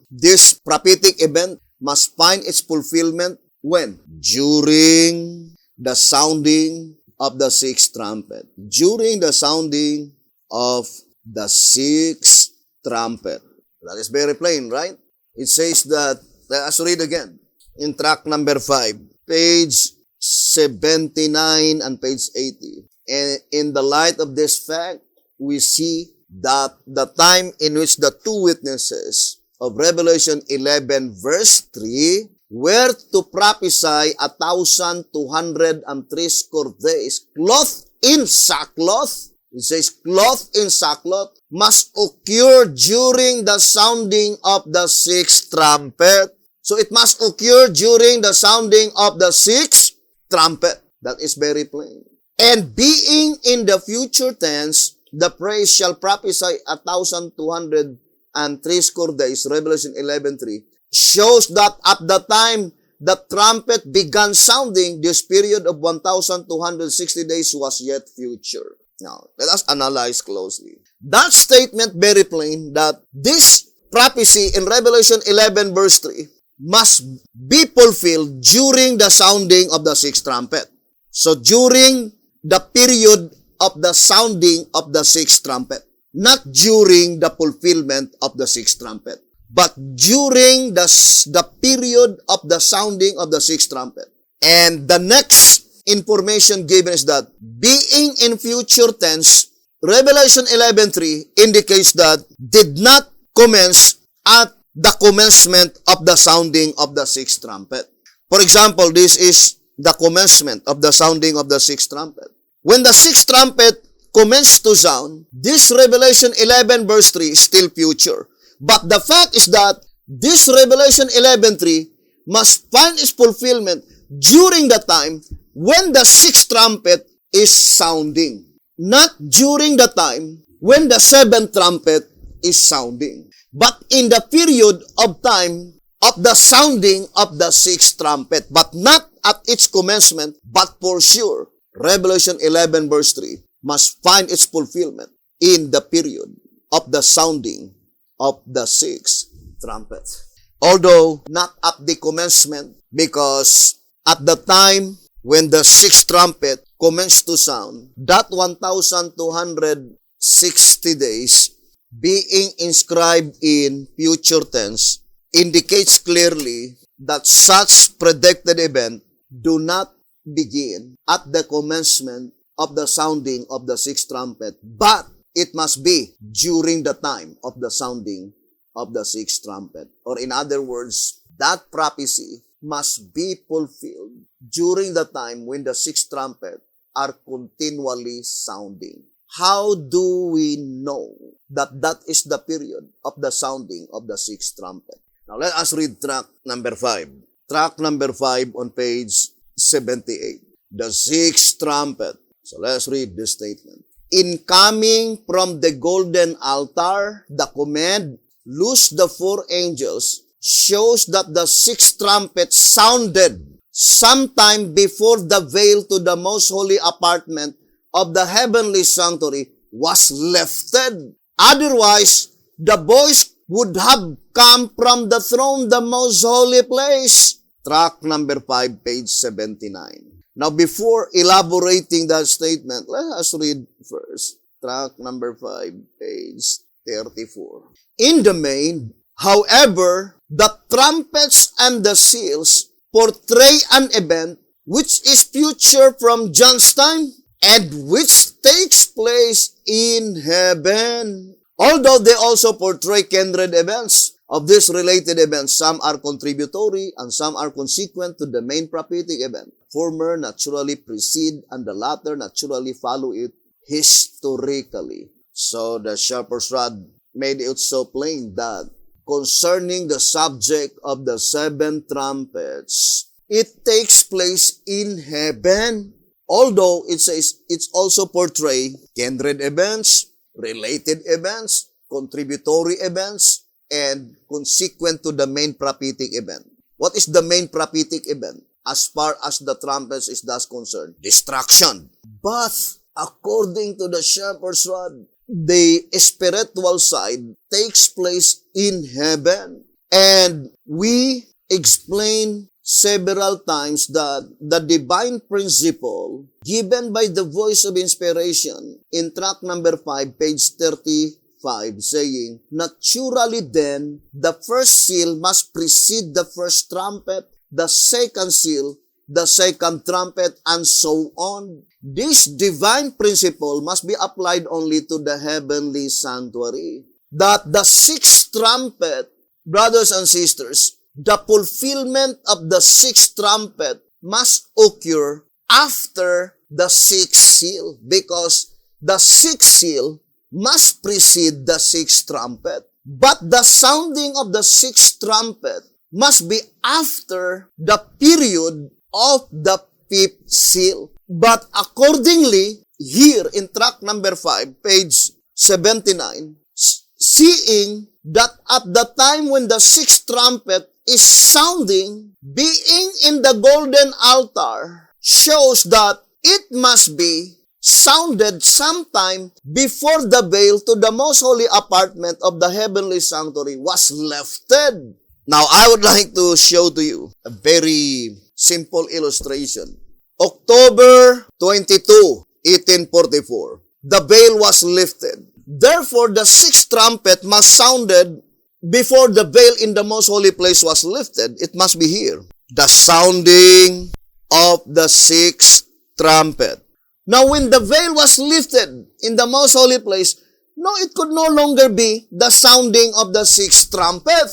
this prophetic event must find its fulfillment when? During the sounding of the sixth trumpet. During the sounding of the sixth trumpet. That is very plain, right? It says that, let us read again, in track number 5, page 79 and page 80. And in the light of this fact, we see that the time in which the two witnesses of Revelation 11 verse 3 were to prophesy 1,203 days, clothed in sackcloth. It says clothed in sackcloth must occur during the sounding of the sixth trumpet. So it must occur during the sounding of the sixth trumpet. That is very plain. And being in the future tense, the priest shall prophesy 1,203 days, Revelation 11:3, shows that at the time the trumpet began sounding, this period of 1,260 days was yet future. Now, let us analyze closely. That statement very plain that this prophecy in Revelation 11 verse 3 must be fulfilled during the sounding of the sixth trumpet. So during the period of the sounding of the sixth trumpet, not during the fulfillment of the sixth trumpet, but during the period of the sounding of the sixth trumpet. And the next information given is that being in future tense, Revelation 11:3 indicates that did not commence at the commencement of the sounding of the sixth trumpet. For example, this is the commencement of the sounding of the sixth trumpet. When the sixth trumpet commenced to sound, this Revelation 11 verse 3 is still future. But the fact is that this Revelation 11:3 must find its fulfillment during the time when the sixth trumpet is sounding, not during the time when the seventh trumpet is sounding, but in the period of time of the sounding of the sixth trumpet, but not at its commencement, but for sure, Revelation 11 verse 3 must find its fulfillment in the period of the sounding of the sixth trumpet. Although not at the commencement, because at the time when the sixth trumpet commenced to sound, that 1,260 days being inscribed in future tense indicates clearly that such predicted event do not begin at the commencement of the sounding of the sixth trumpet, but it must be during the time of the sounding of the sixth trumpet. Or in other words, that prophecy must be fulfilled during the time when the sixth trumpet are continually sounding. How do we know that that is the period of the sounding of the sixth trumpet? Now let us read track number 5. Track number 5 on page 78. The sixth trumpet. So let's read this statement. In coming from the golden altar, the command, loose the 4 angels, shows that the sixth trumpet sounded sometime before the veil to the most holy apartment of the heavenly sanctuary was lifted. Otherwise, the voice would have come from the throne, the most holy place. Track number 5, page 79. Now, before elaborating that statement, let us read first. Track number 5, page 34. In the main, however, the trumpets and the seals portray an event which is future from John's time and which takes place in heaven. Although they also portray kindred events. Of these related events, some are contributory and some are consequent to the main prophetic event. Former naturally precede and the latter naturally follow it historically. So the shepherd's rod made it so plain that concerning the subject of the seven trumpets, it takes place in heaven. Although it says it's also portray kindred events, related events, contributory events, and consequent to the main prophetic event. What is the main prophetic event? As far as the trumpets is thus concerned, destruction. But according to the shepherd's rod, the spiritual side takes place in heaven. And we explain several times that the divine principle given by the voice of inspiration in track number 5, page 35, saying, naturally then, the first seal must precede the first trumpet, the second seal, the second trumpet, and so on. This divine principle must be applied only to the heavenly sanctuary. That the sixth trumpet, brothers and sisters, the fulfillment of the sixth trumpet must occur after the sixth seal, because the sixth seal must precede the sixth trumpet. But the sounding of the sixth trumpet must be after the period of the fifth seal. But accordingly, here in track number 5, page 79, seeing that at the time when the sixth trumpet is sounding, being in the golden altar, shows that it must be sounded sometime before the veil to the most holy apartment of the heavenly sanctuary was lifted. Now, I would like to show to you a very simple illustration. October 22, 1844, the veil was lifted. Therefore, the sixth trumpet must sounded before the veil in the most holy place was lifted. It must be here. The sounding of the sixth trumpet. Now, when the veil was lifted in the most holy place, no, it could no longer be the sounding of the sixth trumpet.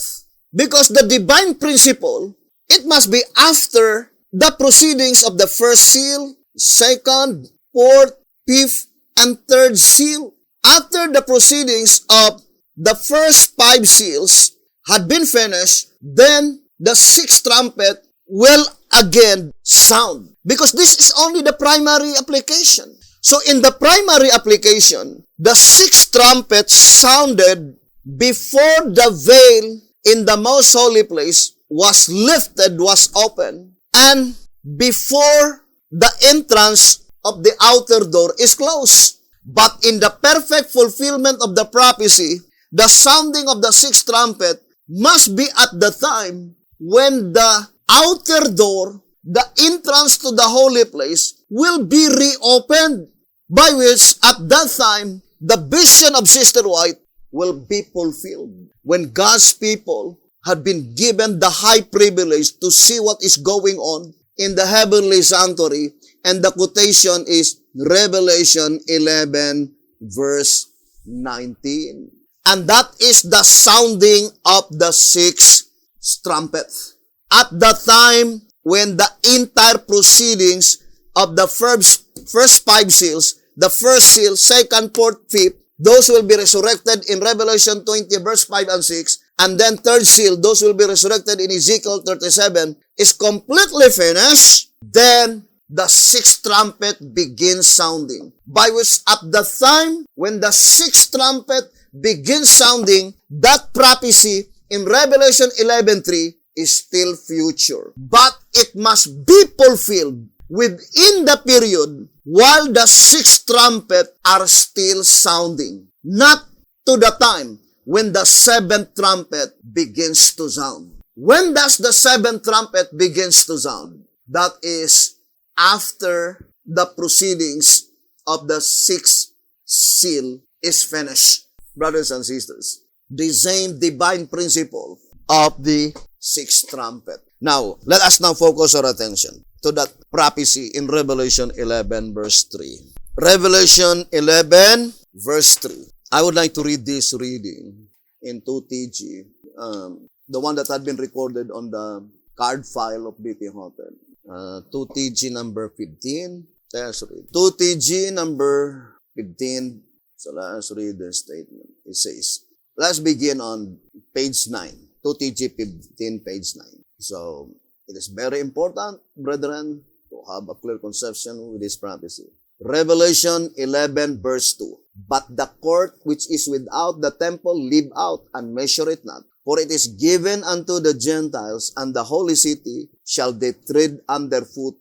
Because the divine principle, it must be after the proceedings of the first seal, second, fourth, fifth, and third seal. After the proceedings of the first 5 seals had been finished, then the sixth trumpet will again sound. Because this is only the primary application. So in the primary application, the sixth trumpet sounded before the veil in the most holy place was lifted, was open, and before the entrance of the outer door is closed. But in the perfect fulfillment of the prophecy, the sounding of the sixth trumpet must be at the time when the outer door, the entrance to the holy place, will be reopened, by which at that time, the vision of Sister White will be fulfilled. When God's people had been given the high privilege to see what is going on in the heavenly sanctuary, and the quotation is Revelation 11, verse 19. And that is the sounding of the sixth trumpet. At the time when the entire proceedings of the first 5 seals, the first seal, second, fourth, fifth, those will be resurrected in Revelation 20, verse 5 and 6. And then third seal, those will be resurrected in Ezekiel 37, is completely finished. Then the sixth trumpet begins sounding. By which at the time when the sixth trumpet begins sounding, that prophecy in Revelation 11:3 is still future. But it must be fulfilled within the period while the sixth trumpet are still sounding. Not to the time when the seventh trumpet begins to sound. When does the seventh trumpet begins to sound? That is after the proceedings of the sixth seal is finished. Brothers and sisters, the same divine principle of the sixth trumpet. Now, let us now focus our attention to that prophecy in Revelation 11 verse 3. Revelation 11 verse 3. I would like to read this reading in 2TG, the one that had been recorded on the card file of BP Hotel. 2TG number 15. Let's read. 2TG number 15. So let's read the statement. It says, let's begin on page 9. 2TG 15, page 9. So, it is very important, brethren, to have a clear conception with this prophecy. Revelation 11 verse 2. But the court which is without the temple leave out and measure it not. For it is given unto the Gentiles, and the holy city shall they tread underfoot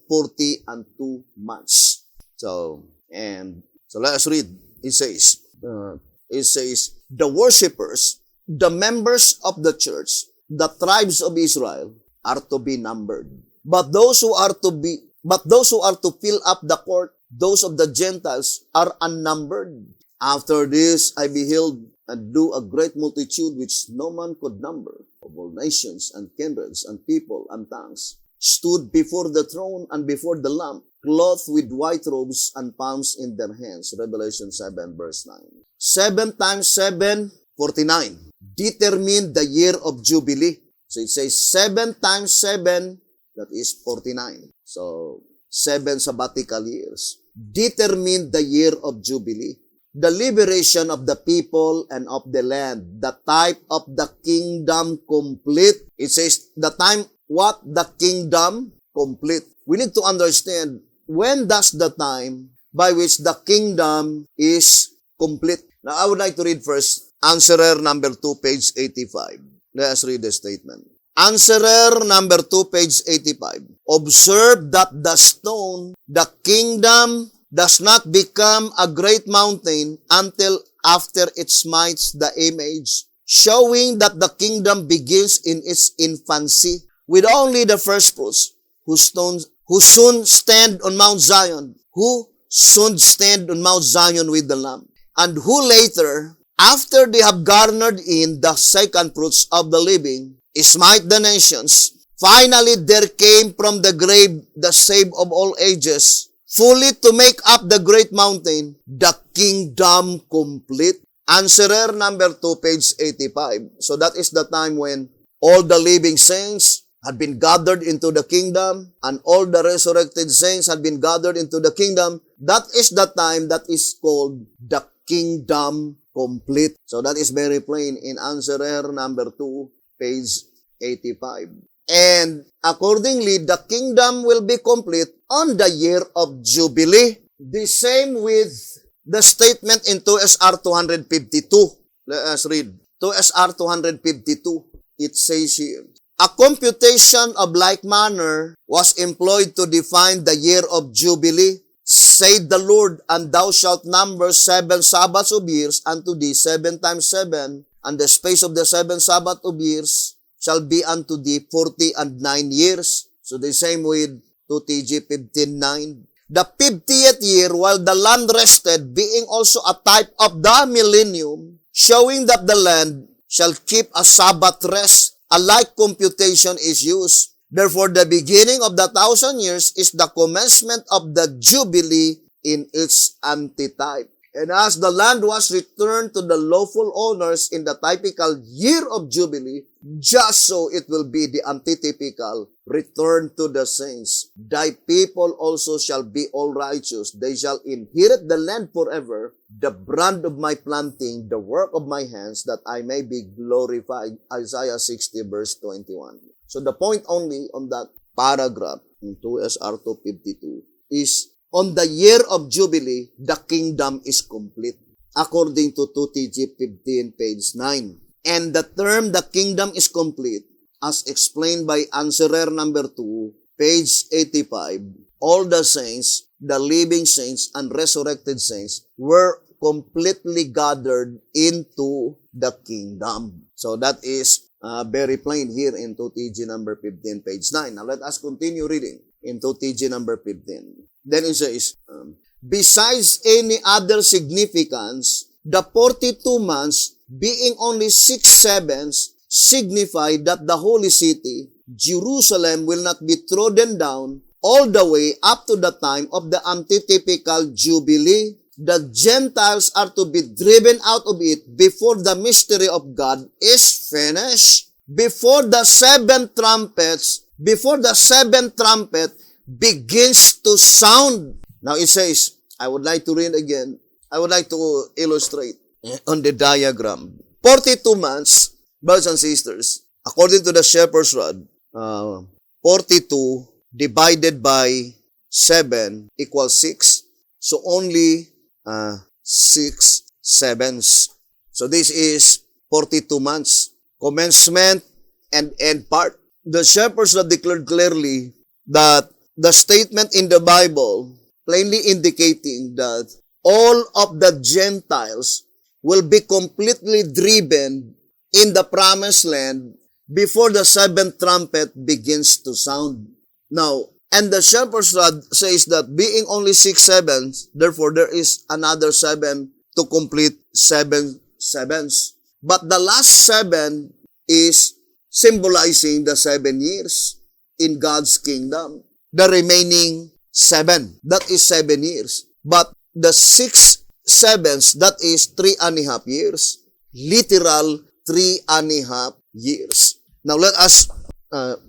42 months. So let us read. It says, the worshippers, the members of the church, the tribes of Israel are to be numbered. But those who are to fill up the court, those of the Gentiles, are unnumbered. After this I beheld and knew a great multitude which no man could number, of all nations and kindreds and people and tongues, stood before the throne and before the Lamb, clothed with white robes and palms in their hands. Revelation 7 verse 9. 7 times 7, 49. Determine the year of Jubilee. So it says 7 times 7, that is 49. So 7 sabbatical years. Determine the year of Jubilee. The liberation of the people and of the land. The type of the kingdom complete. It says the time, what? The kingdom complete. We need to understand when does the time by which the kingdom is complete. Now, I would like to read first Answerer number 2, page 85. Let us read the statement. Answerer number 2, page 85. Observe that the stone, the kingdom, does not become a great mountain until after it smites the image, showing that the kingdom begins in its infancy, with only the first fruits, who soon stand on Mount Zion, with the Lamb, and who later, after they have garnered in the second fruits of the living, smite the nations. Finally, there came from the grave the Savior of all ages, fully to make up the great mountain, the kingdom complete. Answerer number 2, page 85. So that is the time when all the living saints had been gathered into the kingdom, and all the resurrected saints had been gathered into the kingdom. That is the time that is called the kingdom complete. So that is very plain in Answerer number 2, page 85. And accordingly, the kingdom will be complete on the year of Jubilee. The same with the statement in 2SR 252. Let us read. 2SR 252. It says here, a computation of like manner was employed to define the year of Jubilee, said the Lord, and thou shalt number 7 Sabbaths of years unto thee, 7 times 7, and the space of the 7 Sabbath of years shall be unto thee 49 years. So the same with 2TG 15:9. The 50th year, while the land rested, being also a type of the millennium, showing that the land shall keep a Sabbath rest, a like computation is used. Therefore, the beginning of the 1,000 years is the commencement of the Jubilee in its antitype. And as the land was returned to the lawful owners in the typical year of Jubilee, just so it will be the antitypical return to the saints. Thy people also shall be all righteous. They shall inherit the land forever, the brand of my planting, the work of my hands, that I may be glorified. Isaiah 60 verse 21. So the point only on that paragraph in 2SR 252 is on the year of Jubilee, the kingdom is complete. according to 2TG 15, page 9. And the term the kingdom is complete, as explained by answerer number 2, page 85, all the saints, the living saints and resurrected saints were completely gathered into the kingdom. So that is very plain here in 2TG number 15, page 9. Now let us continue reading in 2TG number 15. Then it says, besides any other significance, the 42 months, being only 6 sevens, signify that the holy city, Jerusalem, will not be trodden down all the way up to the time of the antitypical Jubilee. The Gentiles are to be driven out of it before the mystery of God is finished. Before the seventh trumpet begins to sound. Now it says, I would like to read again. I would like to illustrate on the diagram. 42 months, brothers and sisters, according to the shepherd's rod, 42 divided by 7 equals 6. So only 6 sevens. So this is 42 months. Commencement and end part. The shepherds have declared clearly that the statement in the Bible plainly indicating that all of the Gentiles will be completely driven in the promised land before the seventh trumpet begins to sound. Now, and the shepherd's rod says that being only 6 sevens, therefore there is another 7 to complete 7 sevens. But the last 7 is symbolizing the 7 years in God's kingdom. The remaining 7, that is 7 years. But the 6 sevens, that is 3.5 years. Literal 3.5 years. Now let us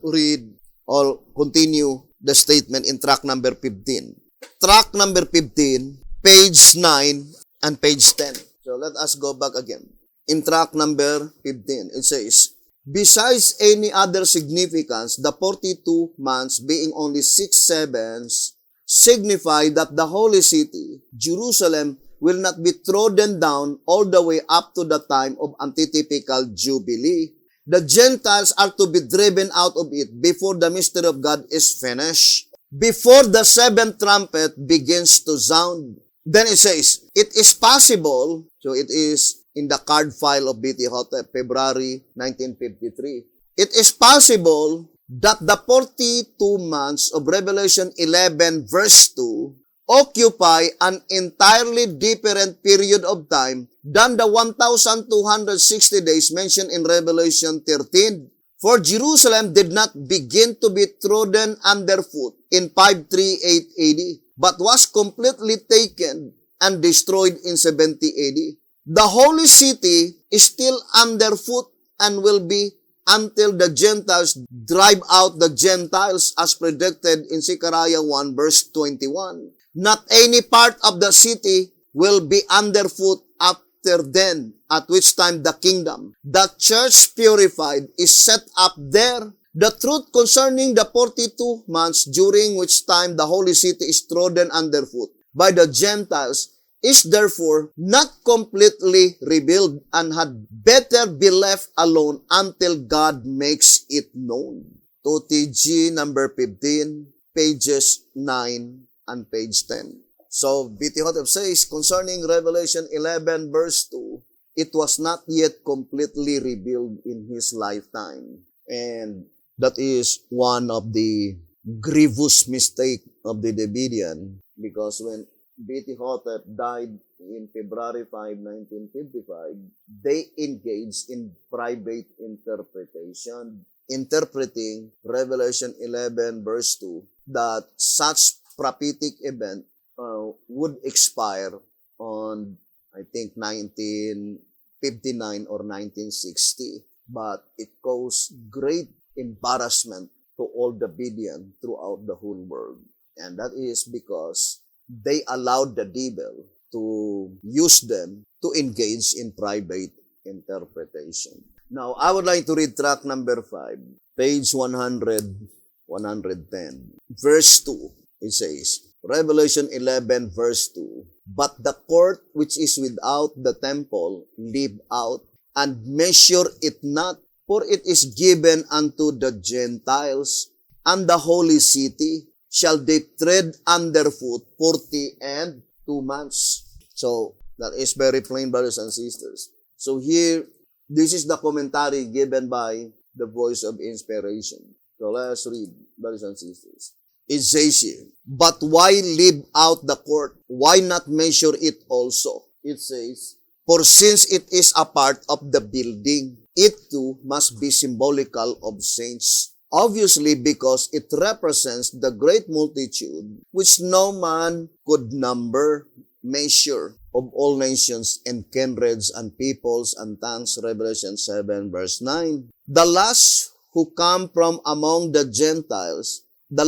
read or continue the statement in track number 15. Track number 15, page 9 and page 10. So let us go back again. In track number 15, it says, besides any other significance, the 42 months being only 6 sevens signify that the holy city, Jerusalem, will not be trodden down all the way up to the time of antitypical Jubilee. The Gentiles are to be driven out of it before the mystery of God is finished. Before the seventh trumpet begins to sound. Then it says, it is possible, so it is in the card file of B.T. Hotep, February 1953. It is possible that the 42 months of Revelation 11 verse 2 occupy an entirely different period of time than the 1,260 days mentioned in Revelation 13. For Jerusalem did not begin to be trodden underfoot in 538 AD, but was completely taken and destroyed in 70 AD. The holy city is still underfoot and will be until the Gentiles drive out the Gentiles as predicted in Zechariah 1 verse 21. Not any part of the city will be underfoot after then, at which time the kingdom, the church purified, is set up there. The truth concerning the 42 months during which time the holy city is trodden underfoot by the Gentiles is therefore not completely revealed and had better be left alone until God makes it known. 2TG number 15, pages 9 and page 10. So, B.T. Hotep says, concerning Revelation 11 verse 2, it was not yet completely revealed in his lifetime. And that is one of the grievous mistake of the Davidian, because when B.T. Hotep died in February 5, 1955, they engaged in private interpretation, interpreting Revelation 11 verse 2, that such prophetic event would expire on, I think, 1959 or 1960. But it caused great embarrassment to all the Davidian throughout the whole world. And that is because they allowed the devil to use them to engage in private interpretation. Now, I would like to read track number 5, page 110, verse 2. It says, Revelation 11 verse 2, But the court which is without the temple leave out, and measure it not, for it is given unto the Gentiles, and the holy city shall they tread underfoot 42 months. So, that is very plain, brothers and sisters. So here, this is the commentary given by the voice of inspiration. So let's read, brothers and sisters. It says here, but why leave out the court? Why not measure it also? It says, for since it is a part of the building, it too must be symbolical of saints. Obviously, because it represents the great multitude which no man could number, measure, of all nations and kindreds and peoples and tongues. Revelation 7 verse 9. The last who come from among the Gentiles, the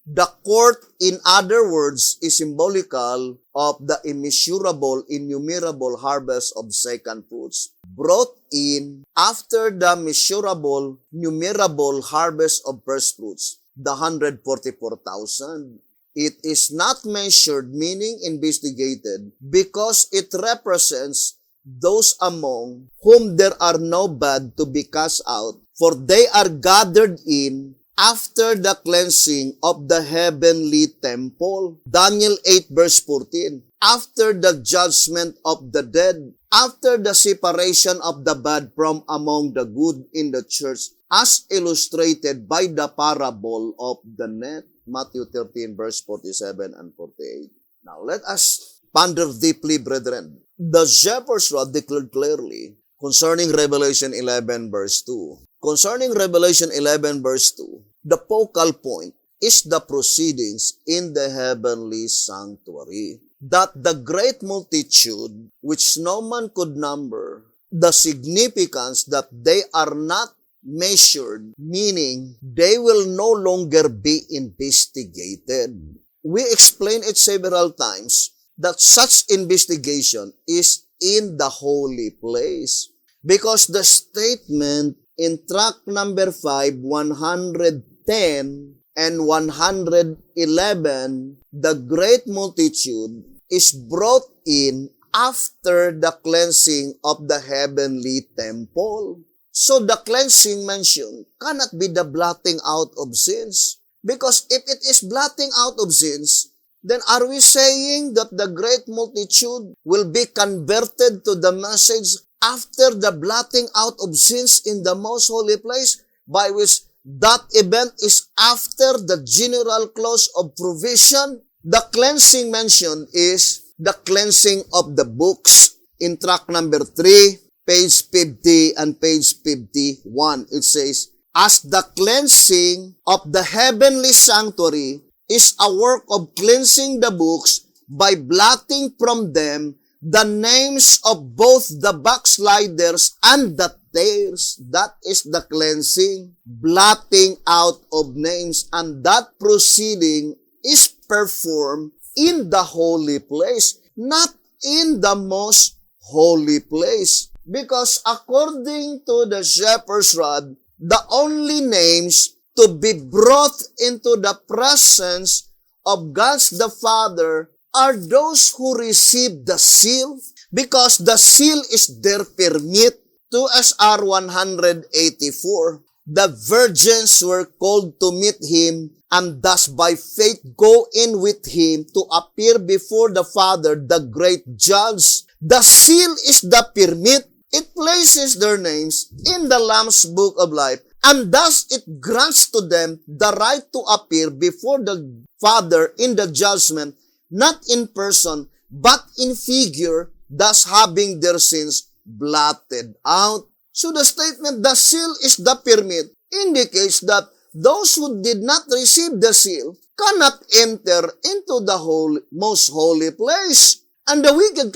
The court, in other words, is symbolical of the immeasurable, innumerable harvest of second fruits, brought in after the measurable, numerable harvest of first fruits, the 144,000. It is not measured, meaning investigated, because it represents those among whom there are no bad to be cast out, for they are gathered in after the cleansing of the heavenly temple. Daniel 8 verse 14. After the judgment of the dead, after the separation of the bad from among the good in the church, as illustrated by the parable of the net. Matthew 13 verse 47 and 48. Now let us ponder deeply, brethren. The shepherd's rod declared clearly concerning Revelation 11 verse 2. Concerning Revelation 11 verse 2, the focal point is the proceedings in the heavenly sanctuary. That the great multitude, which no man could number, the significance that they are not measured, meaning they will no longer be investigated. We explained it several times that such investigation is in the holy place, because the statement in tract number 5, 110 and 111, the great multitude is brought in after the cleansing of the heavenly temple. So the cleansing mentioned cannot be the blotting out of sins. Because if it is blotting out of sins, then are we saying that the great multitude will be converted to the message after the blotting out of sins in the most holy place, by which that event is after the general clause of provision? The cleansing mentioned is the cleansing of the books. In tract number 3, page 50 and page 51, it says, as the cleansing of the heavenly sanctuary is a work of cleansing the books by blotting from them the names of both the backsliders and the tares. That is the cleansing, blotting out of names, and that proceeding is performed in the holy place, not in the most holy place. Because according to the shepherd's rod, the only names to be brought into the presence of God the Father are those who receive the seal, because the seal is their permit. 2 SR 184. The virgins were called to meet him, and thus by faith go in with him to appear before the Father, the great judge. The seal is the permit. It places their names in the Lamb's book of life, and thus it grants to them the right to appear before the Father in the judgment, not in person, but in figure, thus having their sins blotted out. So the statement, the seal is the permit, indicates that those who did not receive the seal cannot enter into the most holy place. And the wicked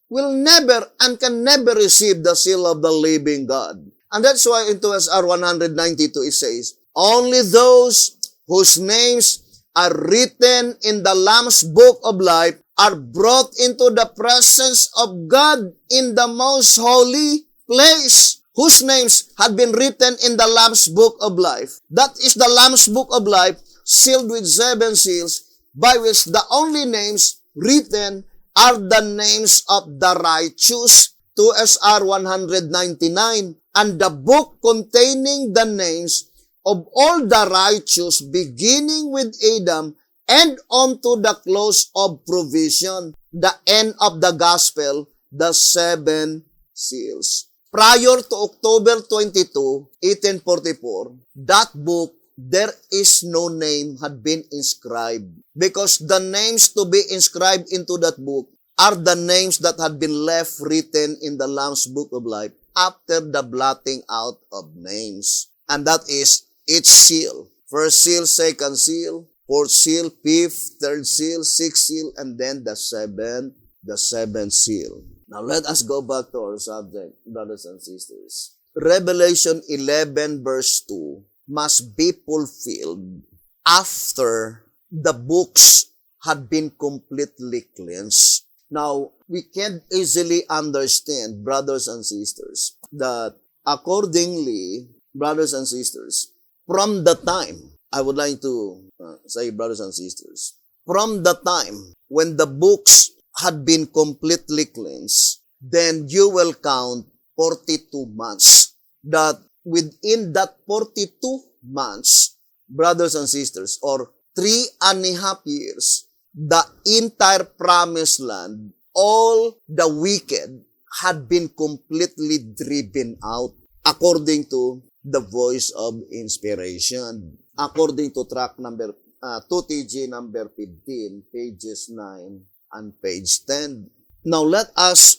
will never and can never receive the seal of the living God. And that's why in 2 SR 192 it says, only those whose names are written in the Lamb's book of life are brought into the presence of God in the most holy place. Whose names had been written in the Lamb's book of life. That is the Lamb's book of life, sealed with 7 seals, by which the only names written are the names of the righteous, 2 SR 199, and the book containing the names of all the righteous, beginning with Adam and on to the close of provision, the end of the gospel, the 7 seals. Prior to October 22, 1844, that book, there is no name had been inscribed, because the names to be inscribed into that book are the names that had been left written in the Lamb's Book of Life after the blotting out of names. And that is each seal. First seal, second seal, fourth seal, fifth, third seal, sixth seal, and then the seventh seal. Now let us go back to our subject, brothers and sisters. Revelation 11 verse 2 must be fulfilled after the books had been completely cleansed. Now, we can easily understand, brothers and sisters, that accordingly, brothers and sisters, from the time, I would like to say, brothers and sisters, from the time when the books had been completely cleansed, then you will count 42 months. That within that 42 months, brothers and sisters, or 3.5 years, the entire promised land, all the wicked had been completely driven out according to the voice of inspiration. According to track number 2TG number 15, pages 9 and page 10. Now let us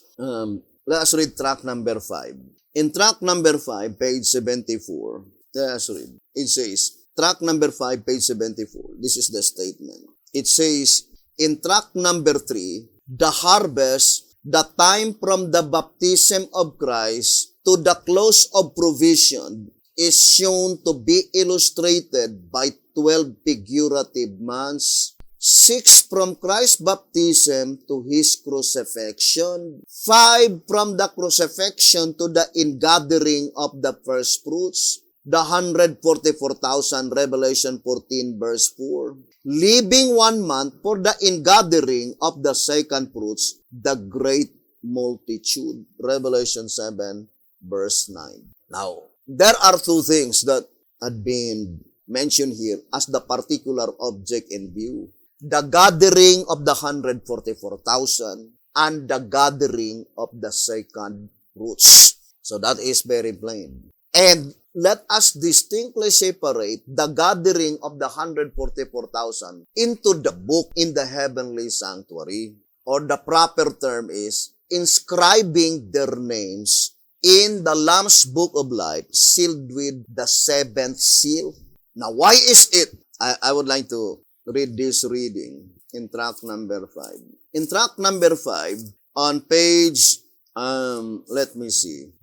read track number 5. In track number 5, page 74, let us read. It says, track number 5, page 74. This is the statement. It says, in track number 3, the harvest, the time from the baptism of Christ to the close of provision, is shown to be illustrated by 12 figurative months, 6 from Christ's baptism to his crucifixion, 5 from the crucifixion to the ingathering of the first fruits, the 144,000, Revelation 14 verse 4, leaving 1 month for the ingathering of the second fruits, the great multitude, Revelation 7 verse 9. Now, there are 2 things that had been mentioned here as the particular object in view. The gathering of the 144,000 and the gathering of the second fruits. So that is very plain. And let us distinctly separate the gathering of the 144,000 into the book in the heavenly sanctuary. Or the proper term is inscribing their names in the Lamb's Book of Life, sealed with the 7th seal. Now, why is it? I would like to read this reading in track number 5. In track number 5, on page,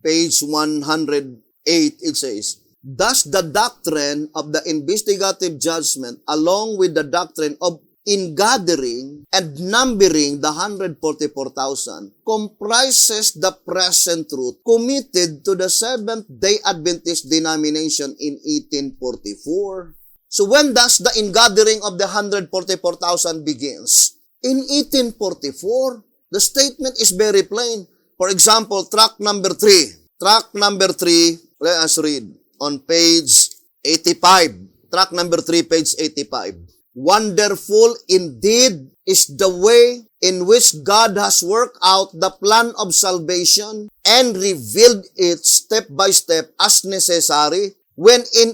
page 108, it says, thus the doctrine of the investigative judgment, along with the doctrine of ingathering and numbering the 144,000, comprises the present truth committed to the Seventh-day Adventist denomination in 1844. So when does the ingathering of the 144,000 begins? In 1844. The statement is very plain. For example, track number 3. Track number 3, let us read on page 85. Track number 3, page 85. Wonderful indeed is the way in which God has worked out the plan of salvation and revealed it step by step as necessary when in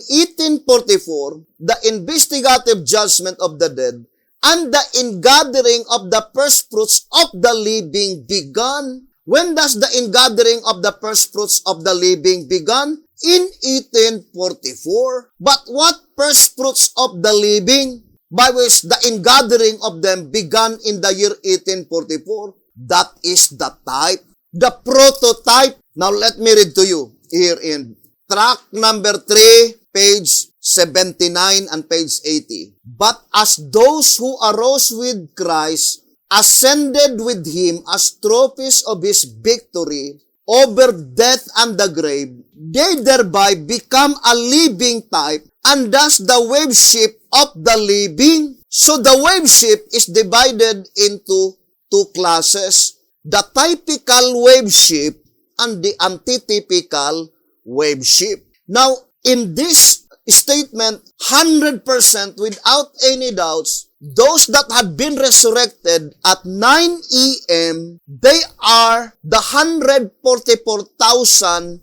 1844, the investigative judgment of the dead and the ingathering of the first fruits of the living began. When does the ingathering of the first fruits of the living began? In 1844. But what first fruits of the living? By which the ingathering of them began in the year 1844. That is the type, the prototype. Now let me read to you here in track number 3, page 79 and page 80. But as those who arose with Christ ascended with him as trophies of his victory over death and the grave, they thereby become a living type, and thus the wave ship of the living. So the wave ship is divided into two classes. The typical wave ship and the antitypical wave ship. Now, in this statement, 100% without any doubts, those that had been resurrected at 9 a.m., they are the 144,000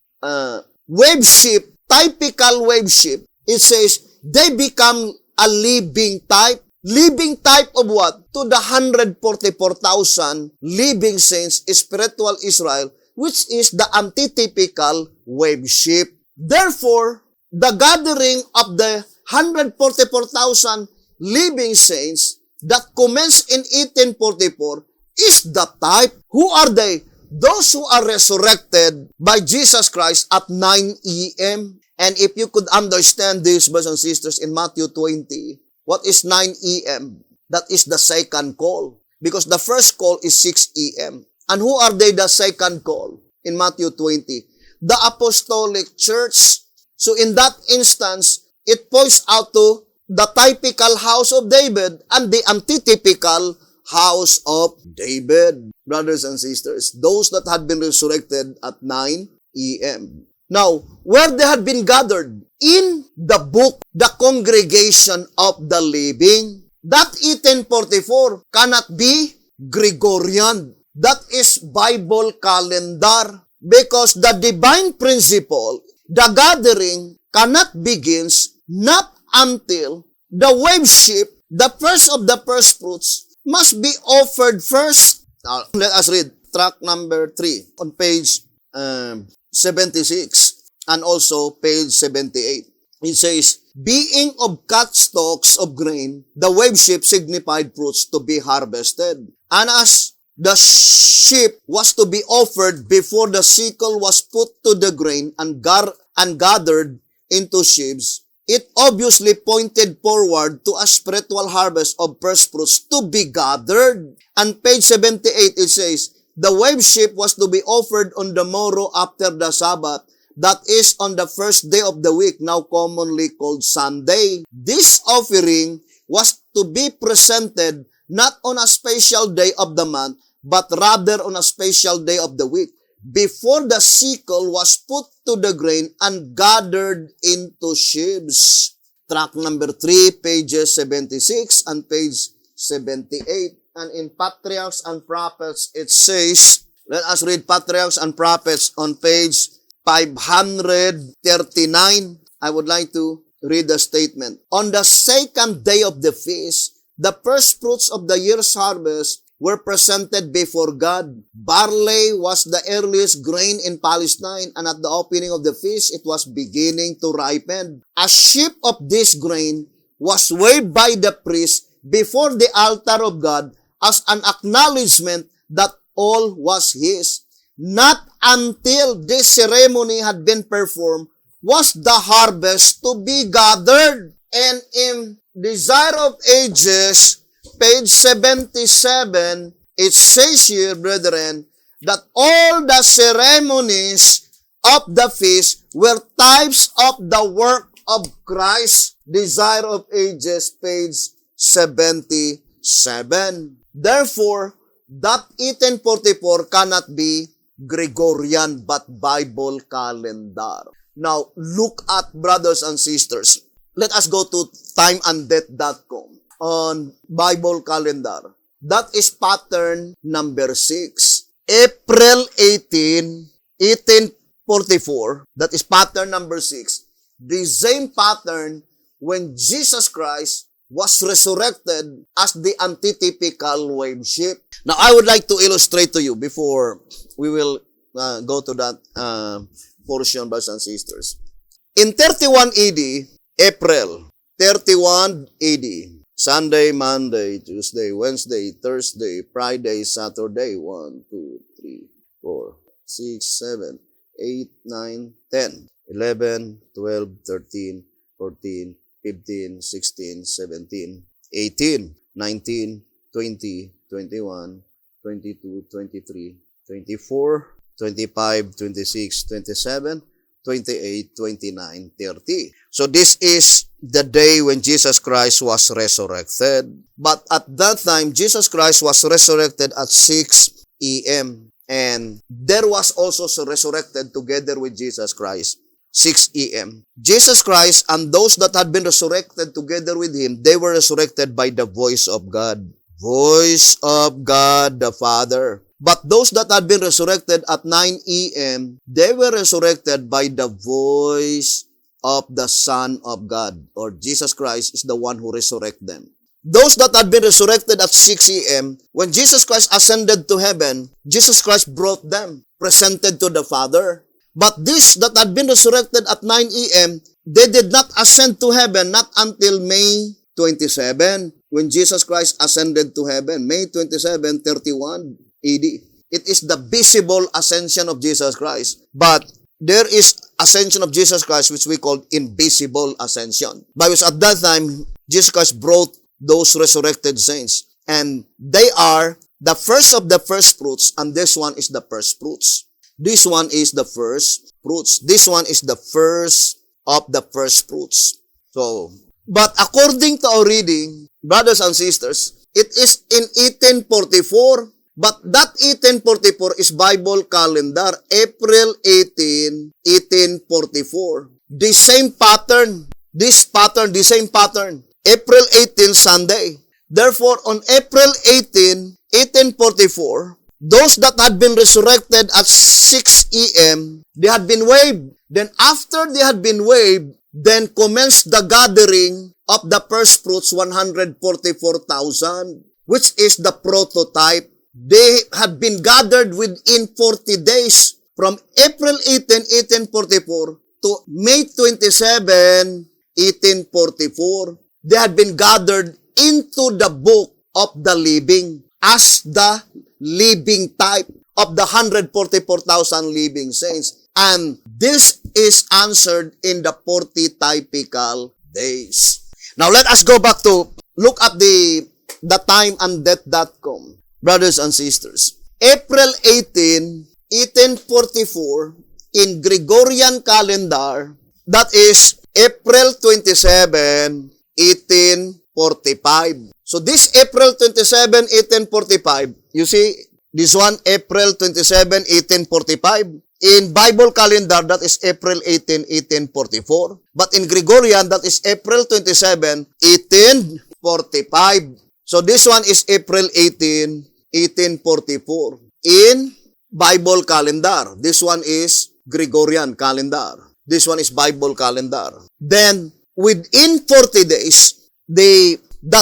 wave ship, typical wave ship. It says, they become a living type. Living type of what? To the 144,000 living saints, spiritual Israel, which is the antitypical wave ship. Therefore, the gathering of the 144,000 living saints that commenced in 1844 is the type. Who are they? Those who are resurrected by Jesus Christ at 9 a.m. And if you could understand this, brothers and sisters, in Matthew 20, what is 9 a.m.? That is the second call. Because the first call is 6 a.m. And who are they, the second call? In Matthew 20, the Apostolic Church. So in that instance, it points out to the typical house of David and the antitypical house of David. Brothers and sisters, those that had been resurrected at 9 a.m. Now, where they had been gathered? In the book, the congregation of the living. That 1844 cannot be Gregorian. That is Bible calendar. Because the divine principle, the gathering, cannot begins not until the wave ship, the first of the first fruits, must be offered first. Now, let us read track number 3 on page 76 and also page 78. It says, being of cut stalks of grain, the wave ship signified fruits to be harvested. And as the sheep was to be offered before the sickle was put to the grain and gathered into sheaves, it obviously pointed forward to a spiritual harvest of first fruits to be gathered. And page 78, it says, the wave sheep was to be offered on the morrow after the Sabbath, that is on the first day of the week, now commonly called Sunday. This offering was to be presented not on a special day of the month, but rather on a special day of the week, before the sickle was put to the grain and gathered into sheaves. Track number 3, pages 76 and page 78. And in Patriarchs and Prophets, it says, let us read Patriarchs and Prophets on page 539. I would like to read the statement. On the second day of the feast, the first fruits of the year's harvest were presented before God. Barley was the earliest grain in Palestine, and at the opening of the feast, it was beginning to ripen. A sheaf of this grain was waved by the priest before the altar of God as an acknowledgement that all was his. Not until this ceremony had been performed was the harvest to be gathered. And in Desire of Ages, page 77, it says here, brethren, that all the ceremonies of the feast were types of the work of Christ. Desire of Ages, page 77. Therefore, that 1844 cannot be Gregorian but Bible calendar. Now, look at, brothers and sisters. Let us go to timeanddeath.com on Bible calendar. That is pattern number 6. April 18, 1844. That is pattern number 6. The same pattern when Jesus Christ was resurrected as the antitypical wave ship. Now, I would like to illustrate to you before we will go to that portion, brothers and sisters. In 31 AD, April, 31 AD, Sunday, Monday, Tuesday, Wednesday, Thursday, Friday, Saturday, 1, 2, 3, 4, 6, 7, 8, 9, 10, 11, 12, 13, 14, 15, 16, 17, 18, 19, 20, 21, 22, 23, 24, 25, 26, 27, 28, 29, 30. So this is the day when Jesus Christ was resurrected. But at that time, Jesus Christ was resurrected at 6 a.m. And there was also resurrected together with Jesus Christ, 6 a.m. Jesus Christ and those that had been resurrected together with him, they were resurrected by the voice of God. Voice of God the Father. But those that had been resurrected at 9 a.m., they were resurrected by the voice of the Son of God, or Jesus Christ is the one who resurrected them. Those that had been resurrected at 6 a.m., when Jesus Christ ascended to heaven, Jesus Christ brought them, presented to the Father. But these that had been resurrected at 9 a.m., they did not ascend to heaven not until May 27, when Jesus Christ ascended to heaven. May 27, 31 AD. It is the visible ascension of Jesus Christ. But there is ascension of Jesus Christ which we call invisible ascension. Because at that time, Jesus Christ brought those resurrected saints. And they are the first of the first fruits, and this one is the first fruits. This one is the first fruits. This one is the first of the first fruits. So, but according to our reading, brothers and sisters, it is in 1844. But that 1844 is Bible calendar, April 18, 1844. The same pattern, the same pattern. April 18, Sunday. Therefore, on April 18, 1844, those that had been resurrected at 6 a.m., they had been waived. Then after they had been waived, then commenced the gathering of the first fruits, 144,000, which is the prototype. They had been gathered within 40 days from April 18, 1844 to May 27, 1844. They had been gathered into the book of the living as the living type of the 144,000 living saints. And this is answered in the 40 typical days. Now let us go back to look at the timeanddeath.com. Brothers and sisters, April 18, 1844, in Gregorian calendar, that is April 27, 1845. So this April 27, 1845, you see, this one, April 27, 1845. In Bible calendar, that is April 18, 1844. But in Gregorian, that is April 27, 1845. So this one is April 18, 1844. In Bible calendar, this one is Gregorian calendar. This one is Bible calendar. Then, within 40 days, the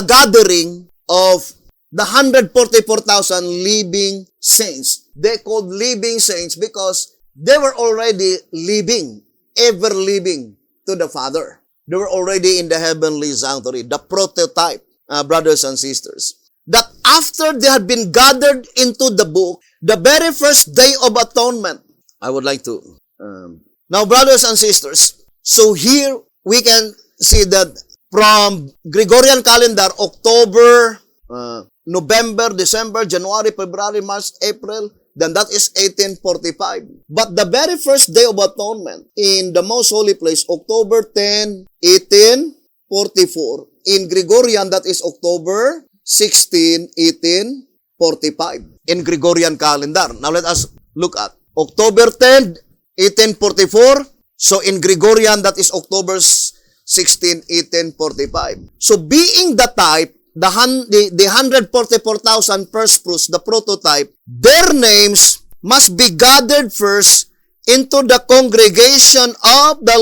gathering of the 144,000 living saints. They called living saints because they were already living, ever living to the Father. They were already in the heavenly sanctuary, the prototype. Brothers and sisters, that after they had been gathered into the book, the very first day of atonement, I would like to, now brothers and sisters, so here we can see that from Gregorian calendar, October, November, December, January, February, March, April, then that is 1845. But the very first day of atonement in the most holy place, October 10, 1844. In Gregorian, that is October 16, 1845. In Gregorian calendar. Now let us look at October 10, 1844. So in Gregorian, that is October 16, 1845. So being the type, the 144,000 first fruits, the prototype, their names must be gathered first into the congregation of the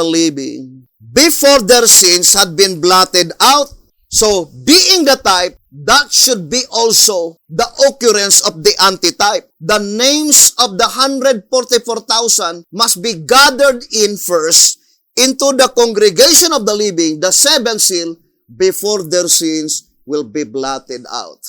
living, before their sins had been blotted out. So, being the type, that should be also the occurrence of the antitype. The names of the 144,000 must be gathered in first into the congregation of the living, the seventh seal, before their sins will be blotted out.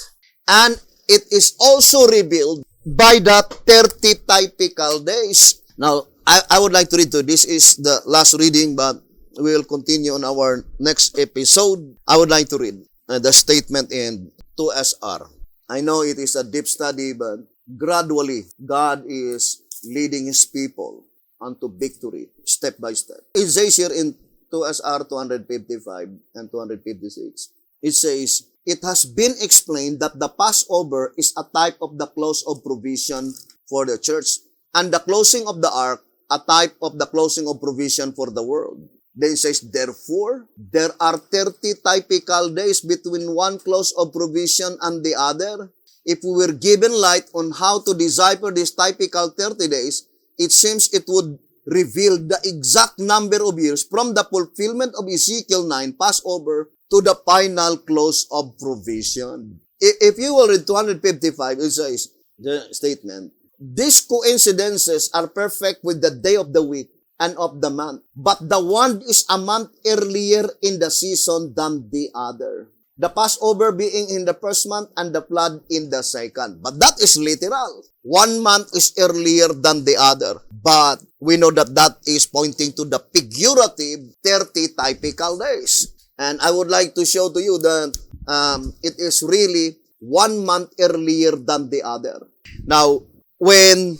And it is also revealed by the 30 typical days. Now, I would like to read to this is the last reading, but we will continue on our next episode. I would like to read the statement in 2SR. I know it is a deep study, but gradually, God is leading his people unto victory, step by step. It says here in 2SR 255 and 256, it says, it has been explained that the Passover is a type of the close of provision for the church, and the closing of the ark, a type of the closing of provision for the world. Then it says, therefore, there are 30 typical days between one close of provision and the other. If we were given light on how to decipher these typical 30 days, it seems it would reveal the exact number of years from the fulfillment of Ezekiel 9 Passover to the final close of provision. If you will read 255, it says, the statement, these coincidences are perfect with the day of the week and of the month, but the one is a month earlier in the season than the other. The Passover being in the first month and the flood in the second. But that is literal. 1 month is earlier than the other. But we know that that is pointing to the figurative 30 typical days. And I would like to show to you that it is really 1 month earlier than the other. Now, when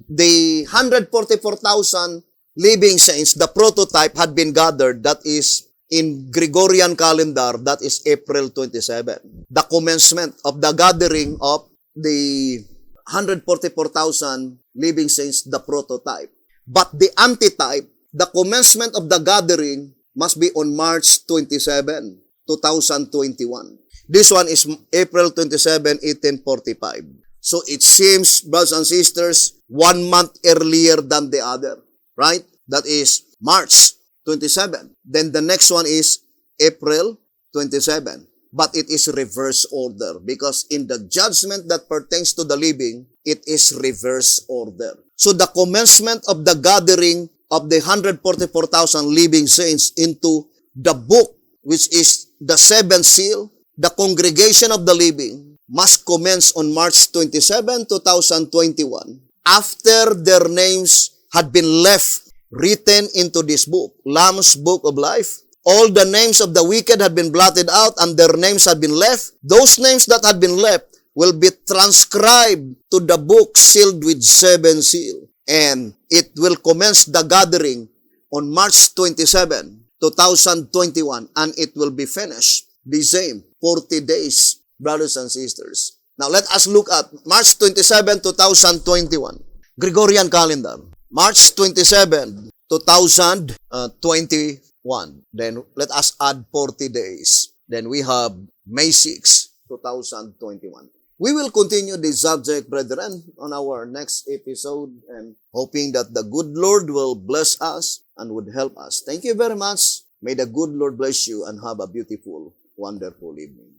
the 144,000 living saints, the prototype had been gathered, that is in Gregorian calendar, that is April 27. The commencement of the gathering of the 144,000 living saints, the prototype. But the antitype, the commencement of the gathering must be on March 27, 2021. This one is April 27, 1845. So it seems, brothers and sisters, 1 month earlier than the other, right? That is March 27. Then the next one is April 27. But it is reverse order because in the judgment that pertains to the living, it is reverse order. So the commencement of the gathering of the 144,000 living saints into the book, which is the seventh seal, the congregation of the living, must commence on March 27, 2021, after their names had been left written into this book, Lamb's Book of Life. All the names of the wicked had been blotted out and their names had been left. Those names that had been left will be transcribed to the book sealed with 7 seals. And it will commence the gathering on March 27, 2021, and it will be finished the same 40 days. Brothers and sisters. Now, let us look at March 27, 2021. Gregorian calendar. March 27, 2021. Then, let us add 40 days. Then, we have May 6, 2021. We will continue this subject, brethren, on our next episode and hoping that the good Lord will bless us and would help us. Thank you very much. May the good Lord bless you and have a beautiful, wonderful evening.